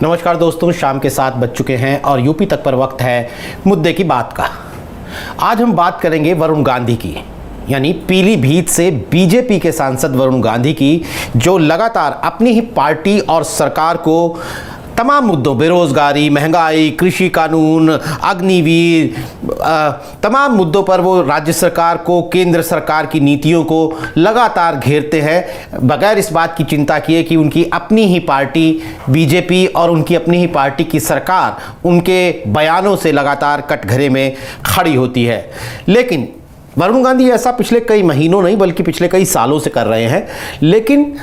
नमस्कार दोस्तों, शाम के 7 बज चुके हैं और यूपी तक पर वक्त है मुद्दे की बात का। आज हम बात करेंगे वरुण गांधी की, यानी पीलीभीत से बीजेपी के सांसद वरुण गांधी की, जो लगातार अपनी ही पार्टी और सरकार को तमाम मुद्दों, बेरोजगारी, महंगाई, कृषि कानून, अग्निवीर, तमाम मुद्दों पर वो राज्य सरकार को, केंद्र सरकार की नीतियों को लगातार घेरते हैं, बगैर इस बात की चिंता किए कि उनकी अपनी ही पार्टी बीजेपी और उनकी अपनी ही पार्टी की सरकार उनके बयानों से लगातार कटघरे में खड़ी होती है। लेकिन वरुण गांधी ऐसा पिछले कई महीनों नहीं बल्कि पिछले कई सालों से कर रहे हैं। लेकिन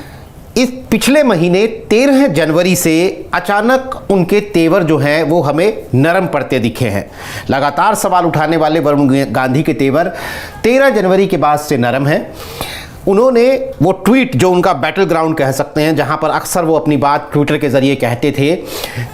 इस पिछले महीने 13 जनवरी से अचानक उनके तेवर जो हैं वो हमें नरम पड़ते दिखे हैं। लगातार सवाल उठाने वाले वरुण गांधी के तेवर 13 जनवरी के बाद से नरम हैं। उन्होंने वो ट्वीट, जो उनका बैटल ग्राउंड कह सकते हैं, जहां पर अक्सर वो अपनी बात ट्विटर के ज़रिए कहते थे,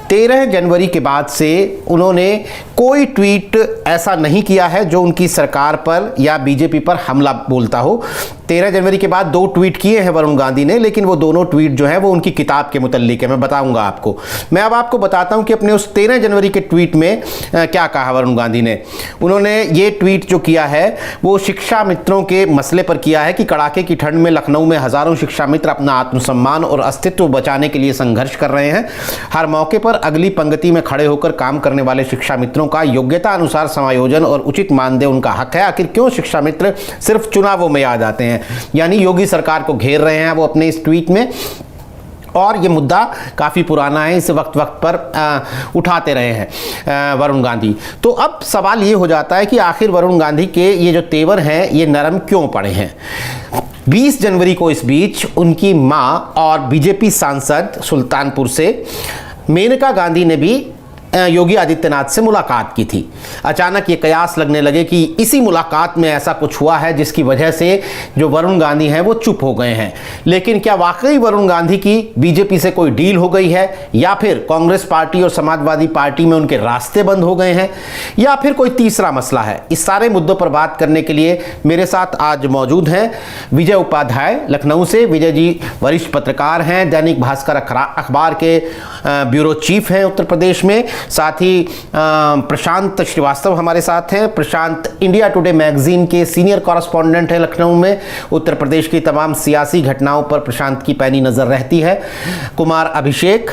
13 जनवरी के बाद से उन्होंने कोई ट्वीट ऐसा नहीं किया है जो उनकी सरकार पर या बीजेपी पर हमला बोलता हो। 13 जनवरी के बाद 2 ट्वीट किए हैं वरुण गांधी ने, लेकिन वो दोनों ट्वीट जो है वो उनकी किताब के मुतल्लिक है। मैं बताऊंगा आपको। मैं अब आपको बताता हूं कि अपने उस 13 जनवरी के ट्वीट में क्या कहा वरुण गांधी ने। उन्होंने ये ट्वीट जो किया है वो शिक्षा मित्रों के मसले पर किया है कि कड़ाके की ठंड में लखनऊ में हजारों शिक्षा मित्र अपना आत्मसम्मान और अस्तित्व बचाने के लिए संघर्ष कर रहे हैं। हर मौके पर अगली पंक्ति में खड़े होकर काम करने वाले शिक्षा मित्रों का योग्यता अनुसार समायोजन और उचित मानदेय उनका हक है। आखिर क्यों शिक्षा मित्र सिर्फ चुनावों में याद आते हैं? यानी योगी सरकार को घेर रहे हैं वो अपने इस ट्वीट में। और ये मुद्दा काफ़ी पुराना है, इसे वक्त वक्त पर उठाते रहे हैं वरुण गांधी। तो अब सवाल ये हो जाता है कि आखिर वरुण गांधी के ये जो तेवर हैं ये नरम क्यों पड़े हैं। 20 जनवरी को इस बीच उनकी मां और बीजेपी सांसद सुल्तानपुर से मेनका गांधी ने भी योगी आदित्यनाथ से मुलाकात की थी। अचानक ये कयास लगने लगे कि इसी मुलाकात में ऐसा कुछ हुआ है जिसकी वजह से जो वरुण गांधी हैं वो चुप हो गए हैं। लेकिन क्या वाकई वरुण गांधी की बीजेपी से कोई डील हो गई है, या फिर कांग्रेस पार्टी और समाजवादी पार्टी में उनके रास्ते बंद हो गए हैं, या फिर कोई तीसरा मसला है? इस सारे मुद्दों पर बात करने के लिए मेरे साथ आज मौजूद हैं विजय उपाध्याय लखनऊ से। विजय जी वरिष्ठ पत्रकार हैं, दैनिक भास्कर अखबार के ब्यूरो चीफ हैं उत्तर प्रदेश में। साथ ही प्रशांत श्रीवास्तव हमारे साथ हैं। प्रशांत इंडिया टुडे मैगजीन के सीनियर कॉरेस्पॉन्डेंट हैं लखनऊ में। उत्तर प्रदेश की तमाम सियासी घटनाओं पर प्रशांत की पैनी नज़र रहती है। कुमार अभिषेक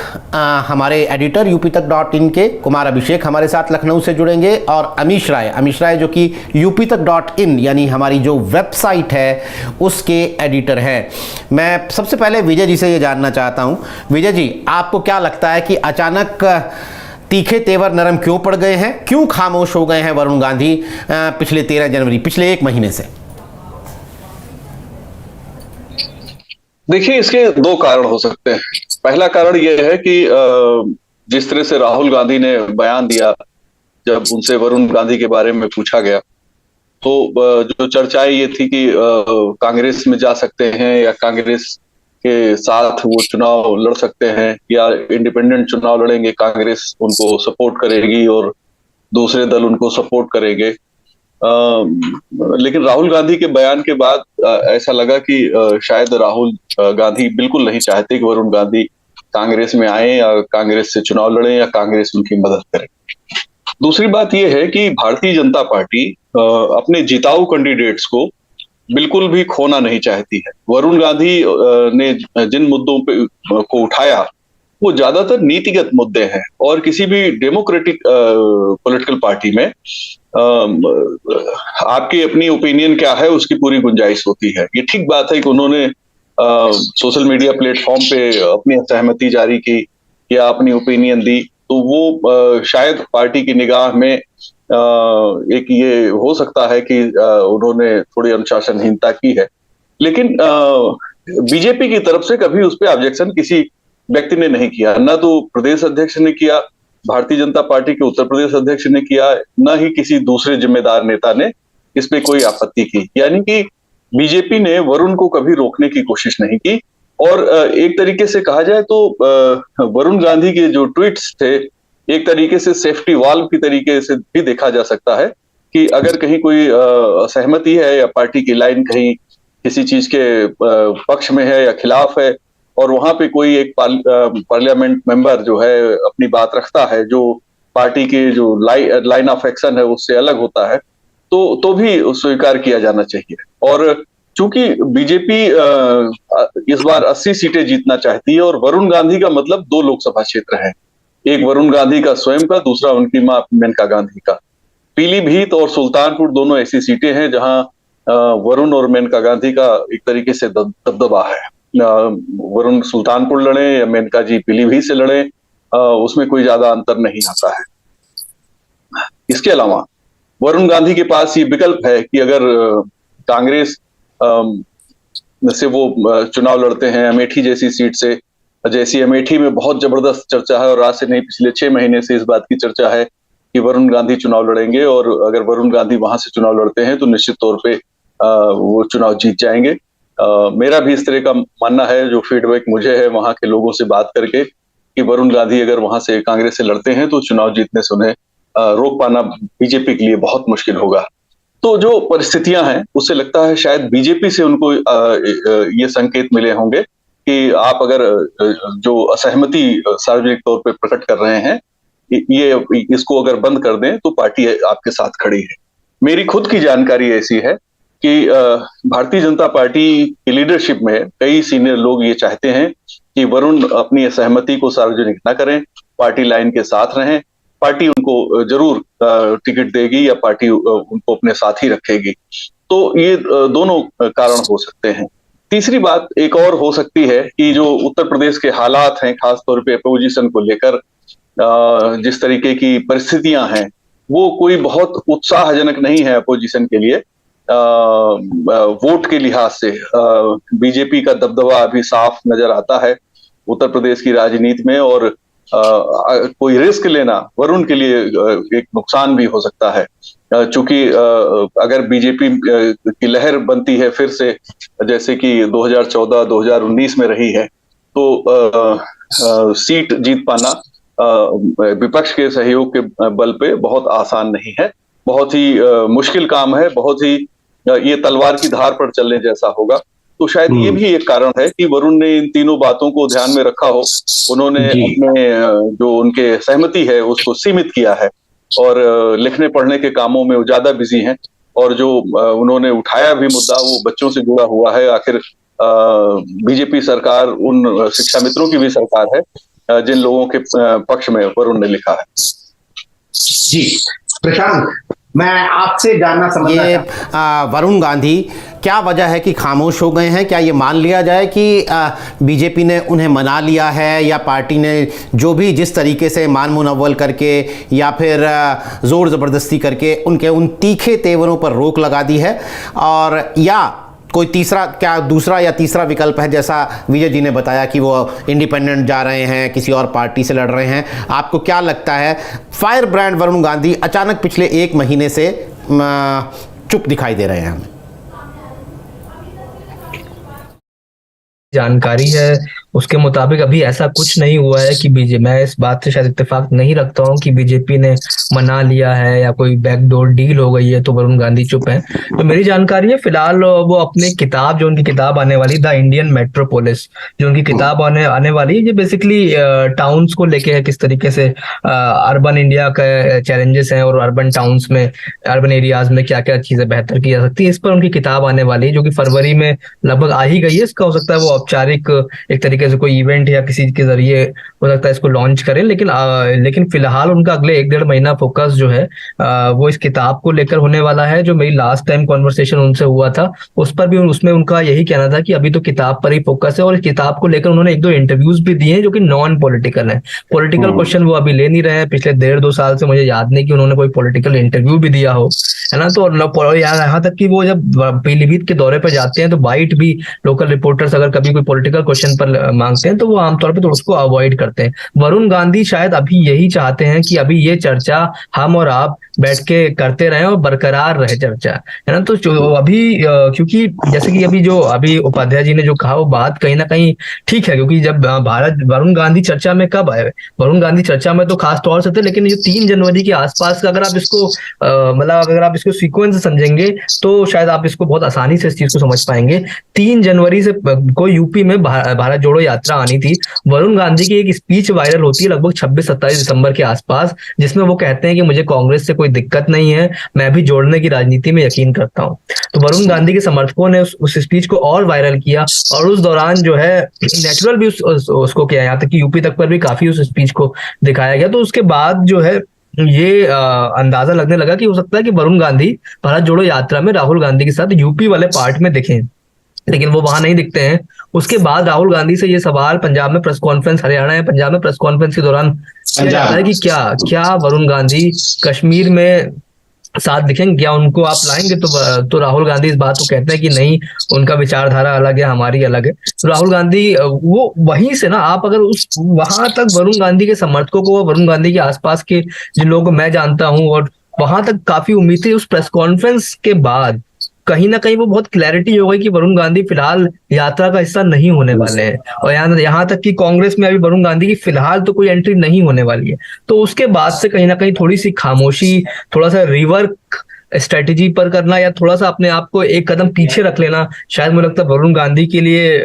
हमारे एडिटर uptak.in के कुमार अभिषेक हमारे साथ लखनऊ से जुड़ेंगे। और अमीश राय जो कि uptak.in यानी हमारी जो वेबसाइट है उसके एडिटर हैं। मैं सबसे पहले विजय जी से ये जानना चाहता हूँ, विजय जी आपको क्या लगता है कि अचानक तीखे तेवर नरम क्यों पड़ गए हैं? क्यों खामोश हो गए हैं वरुण गांधी पिछले 13 जनवरी, पिछले 1 महीने से? देखिए, इसके 2 कारण हो सकते हैं। पहला कारण यह है कि जिस तरह से राहुल गांधी ने बयान दिया जब उनसे वरुण गांधी के बारे में पूछा गया, तो जो चर्चाएं ये थी कि कांग्रेस में जा सकते हैं या कांग्रेस के साथ वो चुनाव लड़ सकते हैं, या इंडिपेंडेंट चुनाव लड़ेंगे, कांग्रेस उनको सपोर्ट करेगी और दूसरे दल उनको सपोर्ट करेंगे। लेकिन राहुल गांधी के बयान के बाद ऐसा लगा कि शायद राहुल गांधी बिल्कुल नहीं चाहते कि वरुण गांधी कांग्रेस में आए या कांग्रेस से चुनाव लड़े या कांग्रेस उनकी मदद करे। दूसरी बात यह है कि भारतीय जनता पार्टी अपने जिताऊ कैंडिडेट्स को बिल्कुल भी खोना नहीं चाहती है। वरुण गांधी ने जिन मुद्दों पे को उठाया वो ज्यादातर नीतिगत मुद्दे हैं, और किसी भी डेमोक्रेटिक पॉलिटिकल पार्टी में आपकी अपनी ओपिनियन क्या है उसकी पूरी गुंजाइश होती है। ये ठीक बात है कि उन्होंने सोशल मीडिया प्लेटफॉर्म पे अपनी सहमति जारी की या अपनी ओपिनियन दी, तो वो शायद पार्टी की निगाह में एक ये हो सकता है कि उन्होंने थोड़ी अनुशासनहीनता की है। लेकिन बीजेपी की तरफ से कभी उस पर ऑब्जेक्शन किसी व्यक्ति ने नहीं किया, ना तो प्रदेश अध्यक्ष ने किया, भारतीय जनता पार्टी के उत्तर प्रदेश अध्यक्ष ने किया, ना ही किसी दूसरे जिम्मेदार नेता ने इस पे कोई आपत्ति की। यानी कि बीजेपी ने वरुण को कभी रोकने की कोशिश नहीं की। और एक तरीके से कहा जाए तो वरुण गांधी के जो ट्वीट्स थे एक तरीके से सेफ्टी वाल्व की तरीके से भी देखा जा सकता है कि अगर कहीं कोई असहमति है या पार्टी की लाइन कहीं किसी चीज के पक्ष में है या खिलाफ है, और वहां पे कोई एक पार्लियामेंट मेंबर जो है अपनी बात रखता है, जो पार्टी के जो लाइन ऑफ एक्शन है उससे अलग होता है, तो भी स्वीकार किया जाना चाहिए। और चूंकि बीजेपी इस बार 80 सीटें जीतना चाहती है, और वरुण गांधी का मतलब 2 लोकसभा क्षेत्र है, एक वरुण गांधी का स्वयं का, दूसरा उनकी मां मेनका गांधी का। पीलीभीत और सुल्तानपुर दोनों ऐसी सीटें हैं जहां वरुण और मेनका गांधी का एक तरीके से दबदबा है। वरुण सुल्तानपुर लड़े या मेनका जी पीलीभीत से लड़े, उसमें कोई ज्यादा अंतर नहीं आता है। इसके अलावा वरुण गांधी के पास ये विकल्प है कि अगर कांग्रेस से वो चुनाव लड़ते हैं अमेठी जैसी सीट से, जैसी अमेठी में बहुत जबरदस्त चर्चा है, और आज से नहीं पिछले 6 महीने से इस बात की चर्चा है कि वरुण गांधी चुनाव लड़ेंगे, और अगर वरुण गांधी वहां से चुनाव लड़ते हैं तो निश्चित तौर पे वो चुनाव जीत जाएंगे। मेरा भी इस तरह का मानना है, जो फीडबैक मुझे है वहां के लोगों से बात करके, कि वरुण गांधी अगर वहां से कांग्रेस से लड़ते हैं तो चुनाव जीतने से उन्हें रोक पाना बीजेपी के लिए बहुत मुश्किल होगा। तो जो परिस्थितियां हैं उससे लगता है शायद बीजेपी से उनको ये संकेत मिले होंगे कि आप अगर जो असहमति सार्वजनिक तौर पे प्रकट कर रहे हैं, ये इसको अगर बंद कर दें तो पार्टी आपके साथ खड़ी है। मेरी खुद की जानकारी ऐसी है कि भारतीय जनता पार्टी की लीडरशिप में कई सीनियर लोग ये चाहते हैं कि वरुण अपनी असहमति को सार्वजनिक न करें, पार्टी लाइन के साथ रहें, पार्टी उनको जरूर टिकट देगी या पार्टी उनको अपने साथ ही रखेगी। तो ये दोनों कारण हो सकते हैं। तीसरी बात एक और हो सकती है कि जो उत्तर प्रदेश के हालात हैं, खासतौर पे अपोजिशन को लेकर जिस तरीके की परिस्थितियां हैं, वो कोई बहुत उत्साहजनक नहीं है अपोजिशन के लिए। वोट के लिहाज से बीजेपी का दबदबा अभी साफ नजर आता है उत्तर प्रदेश की राजनीति में, और कोई रिस्क लेना वरुण के लिए एक नुकसान भी हो सकता है, चूंकि अगर बीजेपी की लहर बनती है फिर से, जैसे कि 2014-2019 में रही है, तो सीट जीत पाना विपक्ष के सहयोग के बल पे बहुत आसान नहीं है, बहुत ही मुश्किल काम है, बहुत ही ये तलवार की धार पर चलने जैसा होगा। तो शायद ये भी एक कारण है कि वरुण ने इन तीनों बातों को ध्यान में रखा हो, उन्होंने अपने जो उनके सहमति है उसको सीमित किया है, और लिखने पढ़ने के कामों में वो ज्यादा बिजी हैं, और जो उन्होंने उठाया भी मुद्दा वो बच्चों से जुड़ा हुआ है। आखिर बीजेपी सरकार उन शिक्षा मित्रों की भी सरकार है जिन लोगों के पक्ष में वरुण ने लिखा है। जी प्रशांत, मैं आपसे जानना समझना ये वरुण गांधी क्या वजह है कि खामोश हो गए हैं? क्या ये मान लिया जाए कि बीजेपी ने उन्हें मना लिया है, या पार्टी ने जो भी जिस तरीके से मान मुनव्वल करके या फिर जोर ज़बरदस्ती करके उनके उन तीखे तेवरों पर रोक लगा दी है, और या कोई तीसरा, क्या दूसरा या तीसरा विकल्प है, जैसा विजय जी ने बताया कि वो इंडिपेंडेंट जा रहे हैं, किसी और पार्टी से लड़ रहे हैं? आपको क्या लगता है, फायर ब्रांड वरुण गांधी अचानक पिछले 1 महीने से चुप दिखाई दे रहे हैं? जानकारी है उसके मुताबिक अभी ऐसा कुछ नहीं हुआ है कि मैं इस बात से शायद इत्तेफाक नहीं रखता हूं कि बीजेपी ने मना लिया है या कोई बैकडोर डील हो गई है तो वरुण गांधी चुप है। तो मेरी जानकारी है फिलहाल वो अपने किताब, जो उनकी किताब आने वाली द इंडियन मेट्रोपोलिस, जो उनकी किताब आने वाली है, ये बेसिकली टाउन्स को लेके है, किस तरीके से अर्बन इंडिया का चैलेंजेस हैं और अर्बन टाउन्स में, अर्बन एरियाज में क्या क्या चीजें बेहतर की जा सकती है, इस पर उनकी किताब आने वाली है, जो कि फरवरी में लगभग आ ही गई है। इसका हो सकता है वो औपचारिक एक तरीके से कोई इवेंट या किसी के जरिए हो सकता है इसको लॉन्च करें, लेकिन फिलहाल उनका अगले 1-1.5 महीना फोकस जो है वो इस किताब को लेकर होने वाला है। जो मेरी लास्ट टाइम कॉन्वर्सेशन उनसे हुआ था उस पर भी, उसमें उनका यही कहना था कि अभी तो किताब पर ही फोकस है, और इस किताब को लेकर उन्होंने 1-2 इंटरव्यूज भी दिए हैं जो कि नॉन पॉलिटिकल है। पॉलिटिकल क्वेश्चन वो अभी ले नहीं रहे हैं, पिछले 1.5-2 साल से मुझे याद नहीं कि उन्होंने कोई पॉलिटिकल इंटरव्यू भी दिया हो, है ना। तो यहाँ तक कि वो जब पीलीभीत के दौरे पर जाते हैं तो बाइट भी लोकल रिपोर्टर्स अगर कभी कोई पॉलिटिकल क्वेश्चन पर मांगते हैं तो वो आमतौर पे तो उसको अवॉइड करते हैं। वरुण गांधी शायद अभी यही चाहते हैं कि अभी ये चर्चा हम और आप बैठ के करते रहे और बरकरार रहे चर्चा, है ना। तो अभी क्योंकि जैसे कि अभी उपाध्याय जी ने जो कहा वो बात कहीं ना कहीं ठीक है, क्योंकि जब वरुण गांधी चर्चा में कब आए, वरुण गांधी चर्चा में तो खास तौर से थे, लेकिन जो 3 जनवरी के आसपास का अगर आप इसको अगर आप इसको सीक्वेंस समझेंगे तो शायद आप इसको बहुत आसानी से इस चीज को समझ पाएंगे। 3 जनवरी से को यूपी में भारत जोड़ो जोड़ो यात्रा आनी थी, वरुण गांधी की एक स्पीच वायरल होती है लगभग 26-27 दिसंबर के आसपास, जिसमें वो कहते हैं कि मुझे कांग्रेस से कोई दिक्कत नहीं है, मैं भी जोड़ने की राजनीति में यकीन करता हूँ। तो वरुण गांधी के समर्थकों ने उस स्पीच को और वायरल किया, और उस दौरान जो है नेचुरल भी उसको किया, यहाँ तक कि यूपी तक पर भी काफी उस स्पीच को दिखाया गया। तो उसके बाद जो है ये अंदाजा लगने लगा कि हो सकता है कि वरुण गांधी भारत जोड़ो यात्रा में राहुल गांधी के साथ यूपी वाले पार्ट में दिखें, लेकिन वो वहां नहीं दिखते हैं। उसके बाद राहुल गांधी से ये सवाल पंजाब में प्रेस कॉन्फ्रेंस, हरियाणा में पंजाब में प्रेस कॉन्फ्रेंस के दौरान किया जाता है कि क्या वरुण गांधी कश्मीर में साथ दिखेंगे, क्या उनको आप लाएंगे? तो राहुल गांधी इस बात को कहते हैं कि नहीं, उनका विचारधारा अलग है, हमारी अलग है। तो राहुल गांधी वो वहीं से ना, आप अगर उस वहां तक वरुण गांधी के समर्थकों को, वरुण गांधी के आसपास के जिन लोगों को मैं जानता हूं, और वहां तक काफी उम्मीद थी। उस प्रेस कॉन्फ्रेंस के बाद कहीं ना कहीं वो बहुत क्लैरिटी हो गई कि वरुण गांधी फिलहाल यात्रा का हिस्सा नहीं होने वाले हैं, और यहाँ तक कि कांग्रेस में अभी वरुण गांधी की फिलहाल तो कोई एंट्री नहीं होने वाली है। तो उसके बाद से कहीं ना कहीं थोड़ी सी खामोशी, थोड़ा सा रिवर्क स्ट्रेटेजी पर करना, या थोड़ा सा अपने आप को एक कदम पीछे रख लेना, शायद मुझे लगता है वरुण गांधी के लिए,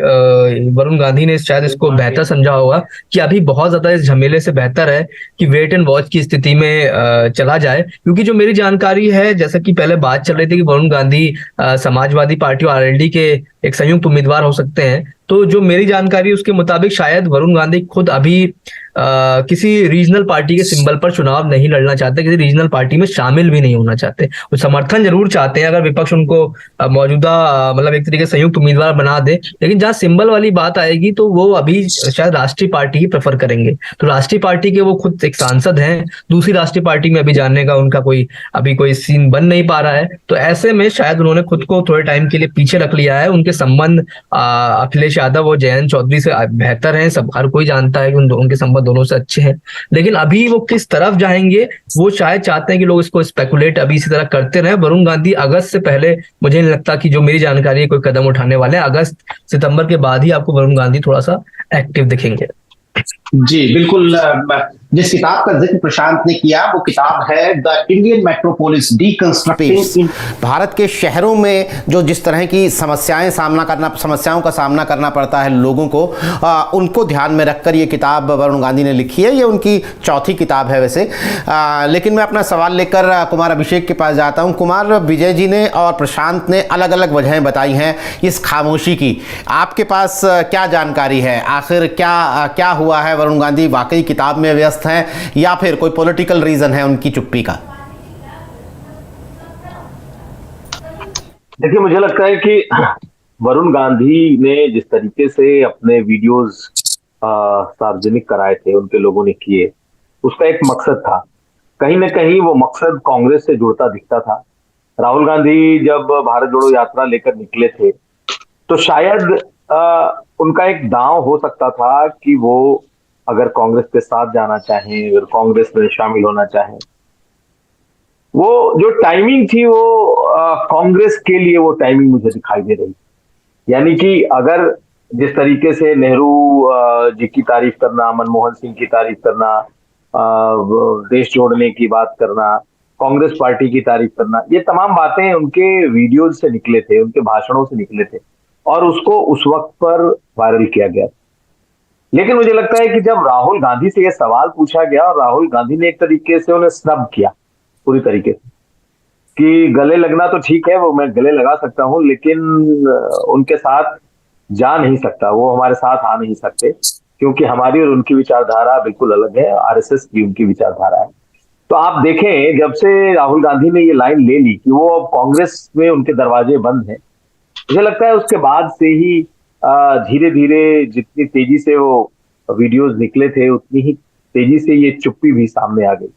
वरुण गांधी ने शायद इसको बेहतर समझा होगा कि अभी बहुत ज्यादा इस झमेले से बेहतर है कि वेट एंड वॉच की स्थिति में चला जाए। क्योंकि जो मेरी जानकारी है, जैसा कि पहले बात चल रही थी कि वरुण गांधी समाजवादी पार्टी और आरएलडी के एक संयुक्त उम्मीदवार हो सकते हैं, तो जो मेरी जानकारी उसके मुताबिक शायद वरुण गांधी खुद अभी किसी रीजनल पार्टी के सिंबल पर चुनाव नहीं लड़ना चाहते, किसी रीजनल पार्टी में शामिल भी नहीं होना चाहते। वो समर्थन जरूर चाहते हैं अगर विपक्ष उनको मौजूदा मतलब एक तरीके से संयुक्त उम्मीदवार बना दे, लेकिन जहां सिंबल वाली बात आएगी तो वो अभी शायद राष्ट्रीय पार्टी ही प्रेफर करेंगे। तो राष्ट्रीय पार्टी के वो खुद एक सांसद हैं, दूसरी राष्ट्रीय पार्टी में अभी जाने का उनका अभी कोई सीन बन नहीं पा रहा है। तो ऐसे में शायद उन्होंने खुद को थोड़े टाइम के लिए पीछे रख लिया है। उनके संबंध अखिलेश यादव और जयंत चौधरी से बेहतर हैं, सब हर कोई जानता है कि उनके संबंध दोनों से अच्छे हैं, लेकिन अभी वो किस तरफ जाएंगे वो शायद चाहते हैं कि लोग इसको स्पेकुलेट अभी इसी तरह करते रहे। वरुण गांधी अगस्त से पहले मुझे नहीं लगता कि, जो मेरी जानकारी है, कोई कदम उठाने वाले हैं। अगस्त सितंबर के बाद ही आपको वरुण गांधी थोड़ा सा एक्टिव दिखेंगे। जी बिल्कुल। जिस किताब का जिक्र प्रशांत ने किया वो किताब है the Indian metropolis deconstructing. Bharat के शहरों में जो जिस तरह की समस्याओं का सामना करना पड़ता है लोगों को, उनको ध्यान में रखकर ये किताब वरुण गांधी ने लिखी है। ये उनकी चौथी किताब है वैसे। लेकिन मैं अपना सवाल लेकर कुमार अभिषेक के पास जाता हूँ। कुमार, विजय जी ने और प्रशांत ने अलग अलग वजहें बताई हैं इस खामोशी की। आपके पास क्या जानकारी है? आखिर क्या हुआ है? वरुण गांधी वाकई किताब में व्यस्त हैं या फिर कोई पॉलिटिकल रीजन है उनकी चुप्पी का? देखिए, मुझे लगता है कि वरुण गांधी ने जिस तरीके से अपने वीडियोस सार्वजनिक कराए थे, उनके लोगों ने किए, उसका एक मकसद था। कहीं ना कहीं वो मकसद कांग्रेस से जुड़ता दिखता था। राहुल गांधी जब भारत जोड़ो यात्रा लेकर निकले थे तो शायद उनका एक दांव हो सकता था कि वो अगर कांग्रेस के साथ जाना चाहें, अगर कांग्रेस में शामिल होना चाहें, वो जो टाइमिंग थी वो कांग्रेस के लिए वो टाइमिंग मुझे दिखाई दे रही। यानी कि अगर जिस तरीके से नेहरू जी की तारीफ करना, मनमोहन सिंह की तारीफ करना, देश जोड़ने की बात करना, कांग्रेस पार्टी की तारीफ करना, ये तमाम बातें उनके वीडियोज से निकले थे, उनके भाषणों से निकले थे, और उसको उस वक्त पर वायरल किया गया। लेकिन मुझे लगता है कि जब राहुल गांधी से यह सवाल पूछा गया और राहुल गांधी ने एक तरीके से उन्हें स्नब किया पूरी तरीके से कि गले लगना तो ठीक है, वो मैं गले लगा सकता हूं, लेकिन उनके साथ जा नहीं सकता, वो हमारे साथ आ नहीं सकते, क्योंकि हमारी और उनकी विचारधारा बिल्कुल अलग है। आरएसएस की उनकी विचारधारा है। तो आप देखें, जब से राहुल गांधी ने ये लाइन ले ली कि वो अब कांग्रेस में उनके दरवाजे बंद हैं, मुझे लगता है उसके बाद से ही धीरे धीरे जितनी तेजी से वो वीडियोस निकले थे, उतनी ही तेजी से ये चुप्पी भी सामने आ गई।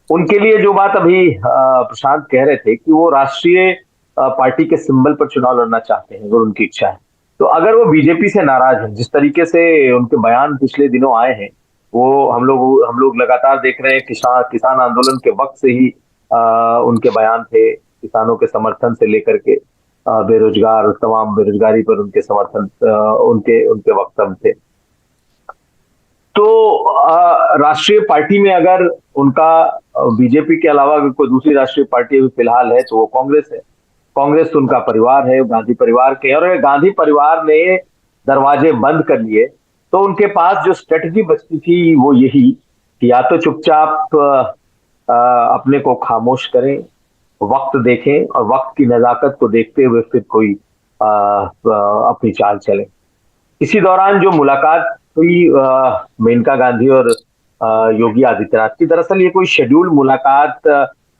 उनके लिए जो बात अभी प्रशांत कह रहे थे कि वो राष्ट्रीय पार्टी के सिंबल पर चुनाव लड़ना चाहते हैं, अगर उनकी इच्छा है, तो अगर वो बीजेपी से नाराज है, जिस तरीके से उनके बयान पिछले दिनों आए हैं, वो हम लोग लगातार देख रहे हैं। किसान आंदोलन के वक्त से ही उनके बयान थे, किसानों के समर्थन से लेकर के बेरोजगार, तमाम बेरोजगारी पर उनके समर्थन, उनके वक्तव्य थे। तो राष्ट्रीय पार्टी में अगर उनका बीजेपी के अलावा अगर कोई दूसरी राष्ट्रीय पार्टी अभी फिलहाल है तो वो कांग्रेस है। कांग्रेस उनका परिवार है, गांधी परिवार के, और गांधी परिवार ने दरवाजे बंद कर लिए, तो उनके पास जो स्ट्रेटजी बचती थी वो यही कि या तो चुपचाप अपने को खामोश करें, वक्त देखें और वक्त की नजाकत को देखते हुए फिर कोई अपनी चाल चले। इसी दौरान जो मुलाकात हुई मेनका गांधी और योगी आदित्यनाथ की, दरअसल ये कोई शेड्यूल मुलाकात,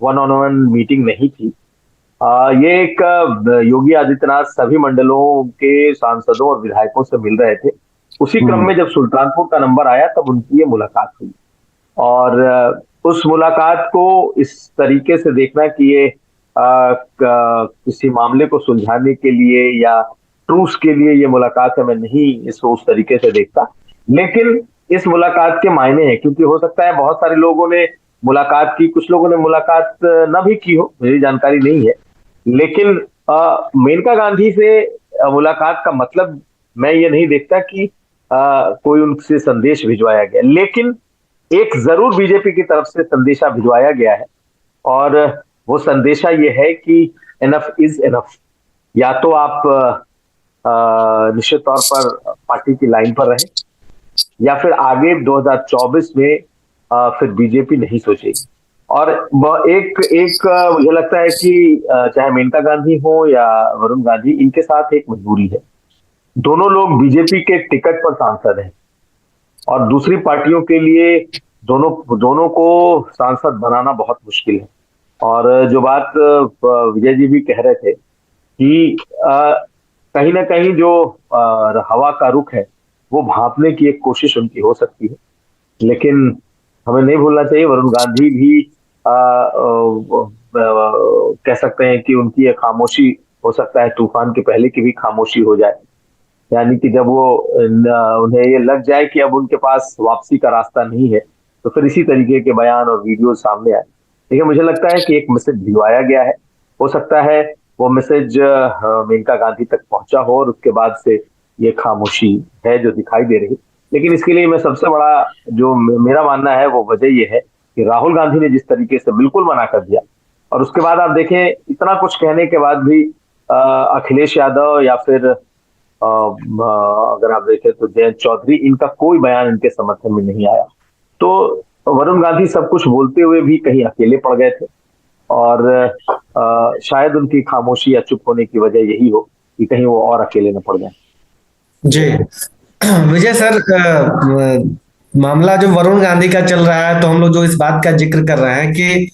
वन ऑन वन मीटिंग नहीं थी। ये एक योगी आदित्यनाथ सभी मंडलों के सांसदों और विधायकों से मिल रहे थे। उसी क्रम में जब सुल्तानपुर का नंबर आया तब उनकी ये मुलाकात हुई, और उस मुलाकात को इस तरीके से देखना कि ये किसी मामले को सुलझाने के लिए या ट्रूस के लिए ये मुलाकात है, मैं नहीं इसको उस तरीके से देखता। लेकिन इस मुलाकात के मायने हैं, क्योंकि हो सकता है बहुत सारे लोगों ने मुलाकात की, कुछ लोगों ने मुलाकात न भी की हो, मेरी जानकारी नहीं है। लेकिन मेनका गांधी से मुलाकात का मतलब मैं ये नहीं देखता कि कोई उनसे संदेश भिजवाया गया, लेकिन एक जरूर बीजेपी की तरफ से संदेशा भिजवाया गया है, और वो संदेशा ये है कि एनफ इज एनफ। या तो आप निश्चित तौर पर पार्टी की लाइन पर रहें, या फिर आगे 2024 में फिर बीजेपी नहीं सोचेगी। और एक मुझे लगता है कि चाहे मेनका गांधी हो या वरुण गांधी, इनके साथ एक मजबूरी है। दोनों लोग बीजेपी के टिकट पर सांसद हैं, और दूसरी पार्टियों के लिए दोनों को सांसद बनाना बहुत मुश्किल है। और जो बात विजय जी भी कह रहे थे कि कहीं ना कहीं जो हवा का रुख है वो भांपने की एक कोशिश उनकी हो सकती है, लेकिन हमें नहीं भूलना चाहिए वरुण गांधी भी कह सकते हैं कि उनकी ये खामोशी हो सकता है तूफान के पहले की भी खामोशी हो जाए, यानी कि जब वो उन्हें ये लग जाए कि अब उनके पास वापसी का रास्ता नहीं है, तो फिर इसी तरीके के बयान और वीडियो सामने आए। लेकिन मुझे लगता है कि एक मैसेज भिजवाया गया है, हो सकता है वो मैसेज मेनका गांधी तक पहुंचा हो और उसके बाद से ये खामोशी है जो दिखाई दे रही। लेकिन इसके लिए मैं सबसे बड़ा जो मेरा मानना है वो वजह ये है कि राहुल गांधी ने जिस तरीके से बिल्कुल मना कर दिया, और उसके बाद आप देखें इतना कुछ कहने के बाद भी अखिलेश यादव या फिर अगर आप देखें तो जयंत चौधरी, इनका कोई बयान इनके समर्थन में नहीं आया। तो वरुण गांधी सब कुछ बोलते हुए भी कहीं अकेले पड़ गए थे, और शायद उनकी खामोशी या चुप होने की वजह यही हो कि कहीं वो और अकेले न पड़ जाए। जी विजय सर, मामला जो वरुण गांधी का चल रहा है, तो हम लोग जो इस बात का जिक्र कर रहे हैं कि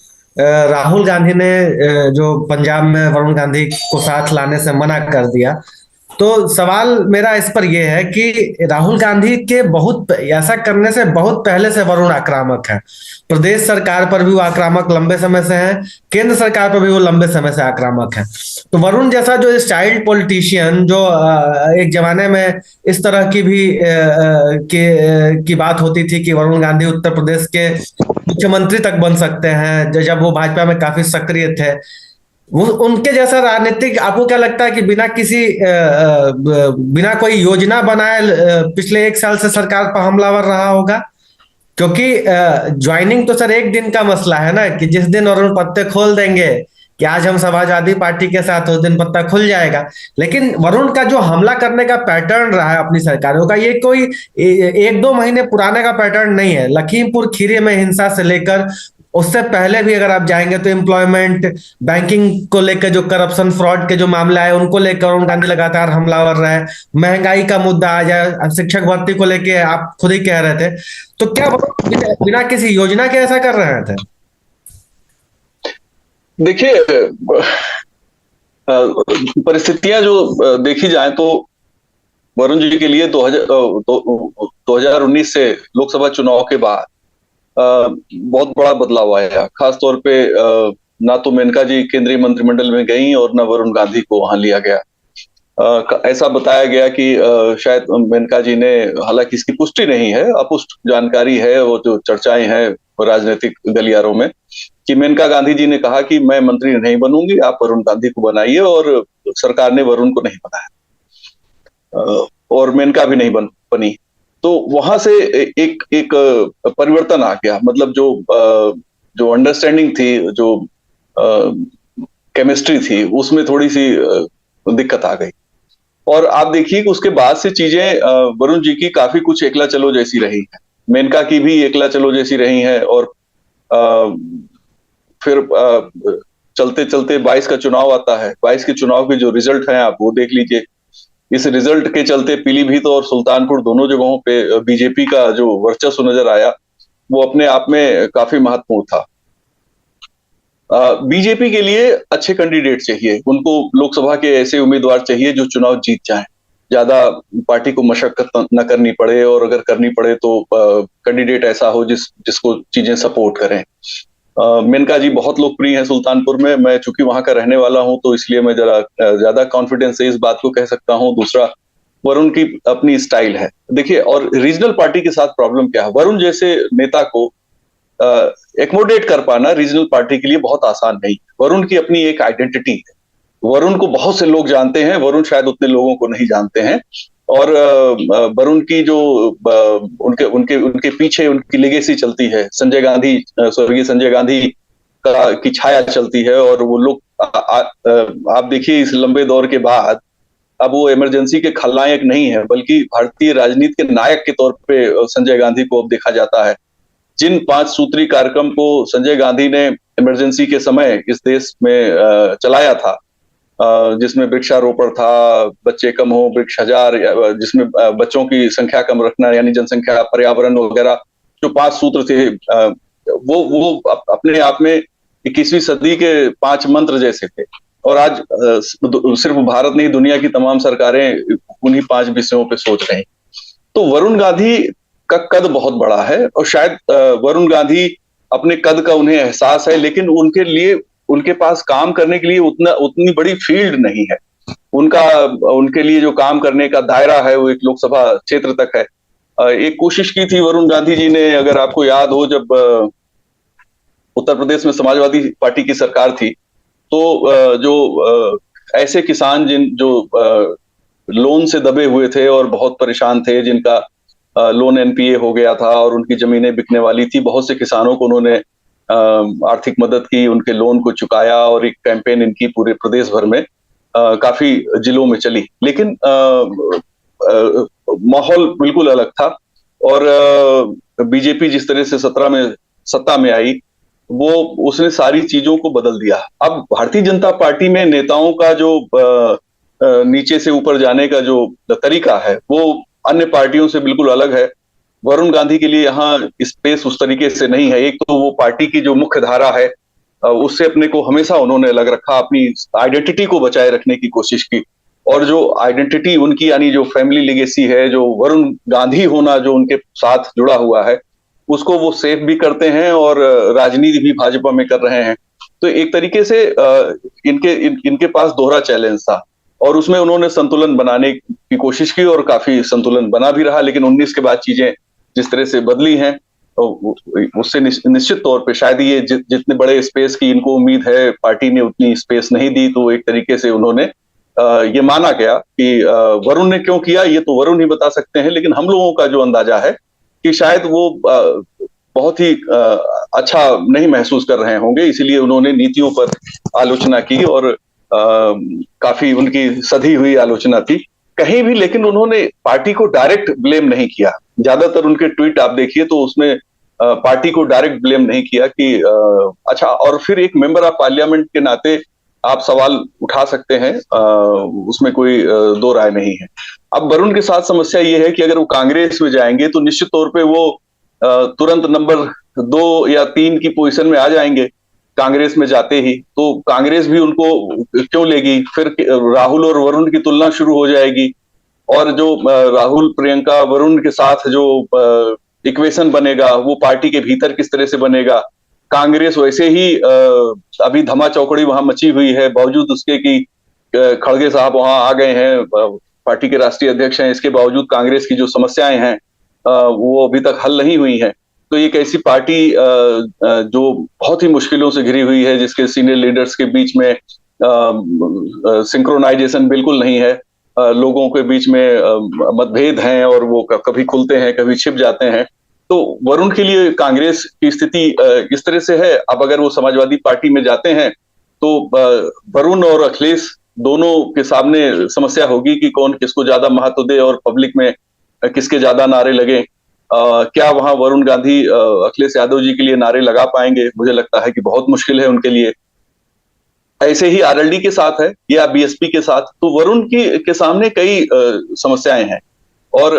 राहुल गांधी ने जो पंजाब में वरुण गांधी को साथ लाने से मना कर दिया, तो सवाल मेरा इस पर यह है कि राहुल गांधी के बहुत ऐसा करने से बहुत पहले से वरुण आक्रामक है। प्रदेश सरकार पर भी वो आक्रामक लंबे समय से है, केंद्र सरकार पर भी वो लंबे समय से आक्रामक है। तो वरुण जैसा जो चाइल्ड पॉलिटिशियन, जो एक जमाने में इस तरह की भी की बात होती थी कि वरुण गांधी उत्तर प्रदेश के मुख्यमंत्री तक बन सकते हैं, जब वो भाजपा में काफी सक्रिय थे, वो उनके जैसा राजनीतिक, आपको क्या लगता है कि बिना कोई योजना बनाए पिछले 1 साल से सरकार पर हमलावर रहा होगा? क्योंकि ज्वाइनिंग तो सर एक दिन का मसला है ना, कि जिस दिन वरुण पत्ते खोल देंगे कि आज हम समाजवादी पार्टी के साथ, उस दिन पत्ता खुल जाएगा। लेकिन वरुण का जो हमला करने का पैटर्न रहा है अपनी सरकारों का, ये कोई 1-2 महीने पुराने का पैटर्न नहीं है। लखीमपुर खीरी में हिंसा से लेकर उससे पहले भी अगर आप जाएंगे तो एम्प्लॉयमेंट, बैंकिंग को लेकर जो करप्शन फ्रॉड के जो मामले आए उनको लेकर वरुण गांधी लगातार हमलावर रहे। महंगाई का मुद्दा आ जाए, शिक्षक भर्ती को लेके आप खुद ही कह रहे थे, तो क्या बिना किसी योजना के ऐसा कर रहे थे? देखिए, परिस्थितियां जो देखी जाए तो वरुण जी के लिए 2019 से लोकसभा चुनाव के बाद बहुत बड़ा बदलाव आया। खासतौर पे ना तो मेनका जी केंद्रीय मंत्रिमंडल में गई और ना वरुण गांधी को वहां लिया गया। ऐसा बताया गया कि शायद मेनका जी ने, हालांकि इसकी पुष्टि नहीं है, अपुष्ट जानकारी है, वो जो चर्चाएं हैं राजनीतिक गलियारों में, कि मेनका गांधी जी ने कहा कि मैं मंत्री नहीं बनूंगी, आप वरुण गांधी को बनाइए, और सरकार ने वरुण को नहीं बनाया और मेनका भी नहीं बनी। तो वहां से एक परिवर्तन आ गया। मतलब जो अंडरस्टैंडिंग थी, जो केमिस्ट्री थी, उसमें थोड़ी सी दिक्कत आ गई। और आप देखिए कि उसके बाद से चीजें वरुण जी की काफी कुछ एकला चलो जैसी रही है, मेनका की भी एकला चलो जैसी रही है। और फिर चलते चलते 22 का चुनाव आता है। 22 के चुनाव के जो रिजल्ट हैं आप वो देख लीजिए। इस रिजल्ट के चलते पीलीभीत और सुल्तानपुर दोनों जगहों पे बीजेपी का जो वर्चस्व नजर आया वो अपने आप में काफी महत्वपूर्ण था। बीजेपी के लिए अच्छे कैंडिडेट चाहिए, उनको लोकसभा के ऐसे उम्मीदवार चाहिए जो चुनाव जीत जाएं, ज्यादा पार्टी को मशक्कत न करनी पड़े, और अगर करनी पड़े तो कैंडिडेट ऐसा हो जिसको चीजें सपोर्ट करें। मेनका जी बहुत लोकप्रिय हैं सुल्तानपुर में। मैं चूंकि वहां का रहने वाला हूं तो इसलिए मैं जरा ज्यादा कॉन्फिडेंस से इस बात को कह सकता हूं। दूसरा, वरुण की अपनी स्टाइल है। देखिए, और रीजनल पार्टी के साथ प्रॉब्लम क्या है, वरुण जैसे नेता को एकोमोडेट कर पाना रीजनल पार्टी के लिए बहुत आसान नहीं। वरुण की अपनी एक आइडेंटिटी है, वरुण को बहुत से लोग जानते हैं, वरुण शायद उतने लोगों को नहीं जानते हैं। और वरुण की जो उनके उनके उनके पीछे उनकी लेगेसी चलती है, संजय गांधी, स्वर्गीय संजय गांधी की छाया चलती है। और वो लोग आप देखिए इस लंबे दौर के बाद अब वो इमरजेंसी के खलनायक नहीं है, बल्कि भारतीय राजनीति के नायक के तौर पे संजय गांधी को अब देखा जाता है। जिन 5 सूत्री कार्यक्रम को संजय गांधी ने इमरजेंसी के समय इस देश में चलाया था, जिसमें वृक्षारोपण था, बच्चे कम हो वृक्ष हजार, जिसमें बच्चों की संख्या कम रखना यानी जनसंख्या, पर्यावरण वगैरह, जो 5 सूत्र थे, वो अपने आप में 21वीं सदी के 5 मंत्र जैसे थे। और आज सिर्फ भारत नहीं, दुनिया की तमाम सरकारें उन्हीं 5 विषयों पे सोच रही हैं। तो वरुण गांधी का कद बहुत बड़ा है और शायद वरुण गांधी अपने कद का उन्हें एहसास है, लेकिन उनके लिए उनके पास काम करने के लिए उतनी बड़ी फील्ड नहीं है। उनके लिए जो काम करने का दायरा है वो एक लोकसभा क्षेत्र तक है। एक कोशिश की थी वरुण गांधी जी ने, अगर आपको याद हो, जब उत्तर प्रदेश में समाजवादी पार्टी की सरकार थी, तो जो ऐसे किसान जो लोन से दबे हुए थे और बहुत परेशान थे, जिनका लोन एनपीए हो गया था और उनकी जमीनें बिकने वाली थी, बहुत से किसानों को उन्होंने आर्थिक मदद की, उनके लोन को चुकाया, और एक कैंपेन इनकी पूरे प्रदेश भर में काफी जिलों में चली। लेकिन माहौल बिल्कुल अलग था और बीजेपी जिस तरह से 17 में सत्ता में आई, वो उसने सारी चीजों को बदल दिया। अब भारतीय जनता पार्टी में नेताओं का जो नीचे से ऊपर जाने का जो तरीका है वो अन्य पार्टियों से बिल्कुल अलग है। वरुण गांधी के लिए यहाँ स्पेस उस तरीके से नहीं है। एक तो वो पार्टी की जो मुख्य धारा है उससे अपने को हमेशा उन्होंने अलग रखा, अपनी आइडेंटिटी को बचाए रखने की कोशिश की, और जो आइडेंटिटी उनकी यानी जो फैमिली लेगेसी है, जो वरुण गांधी होना जो उनके साथ जुड़ा हुआ है, उसको वो सेफ भी करते हैं और राजनीति भी भाजपा में कर रहे हैं। तो एक तरीके से इनके पास दोहरा चैलेंज था और उसमें उन्होंने संतुलन बनाने की कोशिश की और काफी संतुलन बना भी रहा। लेकिन 19 के बाद चीजें जिस तरह से बदली हैं तो उससे निश्चित तौर पे शायद ये जितने बड़े स्पेस की इनको उम्मीद है, पार्टी ने उतनी स्पेस नहीं दी। तो एक तरीके से उन्होंने ये माना गया कि वरुण ने क्यों किया ये तो वरुण ही बता सकते हैं, लेकिन हम लोगों का जो अंदाजा है कि शायद वो बहुत ही अच्छा नहीं महसूस कर रहे होंगे, इसीलिए उन्होंने नीतियों पर आलोचना की और काफी उनकी सधी हुई आलोचना थी कहीं भी। लेकिन उन्होंने पार्टी को डायरेक्ट ब्लेम नहीं किया। ज्यादातर उनके ट्वीट आप देखिए तो उसमें पार्टी को डायरेक्ट ब्लेम नहीं किया कि अच्छा। और फिर एक मेंबर ऑफ पार्लियामेंट के नाते आप सवाल उठा सकते हैं, उसमें कोई दो राय नहीं है। अब वरुण के साथ समस्या ये है कि अगर वो कांग्रेस में जाएंगे तो निश्चित तौर पे वो तुरंत नंबर 2 या 3 की पोजीशन में आ जाएंगे कांग्रेस में जाते ही। तो कांग्रेस भी उनको क्यों लेगी, फिर राहुल और वरुण की तुलना शुरू हो जाएगी और जो राहुल प्रियंका वरुण के साथ जो इक्वेशन बनेगा वो पार्टी के भीतर किस तरह से बनेगा। कांग्रेस वैसे ही अभी धमा चौकड़ी वहां मची हुई है, बावजूद उसके कि खड़गे साहब वहां आ गए हैं, पार्टी के राष्ट्रीय अध्यक्ष हैं, इसके बावजूद कांग्रेस की जो समस्याएं हैं वो अभी तक हल नहीं हुई हैं। तो एक ऐसी पार्टी जो बहुत ही मुश्किलों से घिरी हुई है, जिसके सीनियर लीडर्स के बीच में सिंक्रोनाइजेशन बिल्कुल नहीं है, लोगों के बीच में मतभेद हैं और वो कभी खुलते हैं कभी छिप जाते हैं। तो वरुण के लिए कांग्रेस की स्थिति इस तरह से है। अब अगर वो समाजवादी पार्टी में जाते हैं तो वरुण और अखिलेश दोनों के सामने समस्या होगी कि कौन किसको ज्यादा महत्व दे और पब्लिक में किसके ज्यादा नारे लगे। क्या वहां वरुण गांधी अखिलेश यादव जी के लिए नारे लगा पाएंगे? मुझे लगता है कि बहुत मुश्किल है उनके लिए। ऐसे ही आरएलडी के साथ है या बीएसपी के साथ, तो वरुण के सामने कई समस्याएं हैं और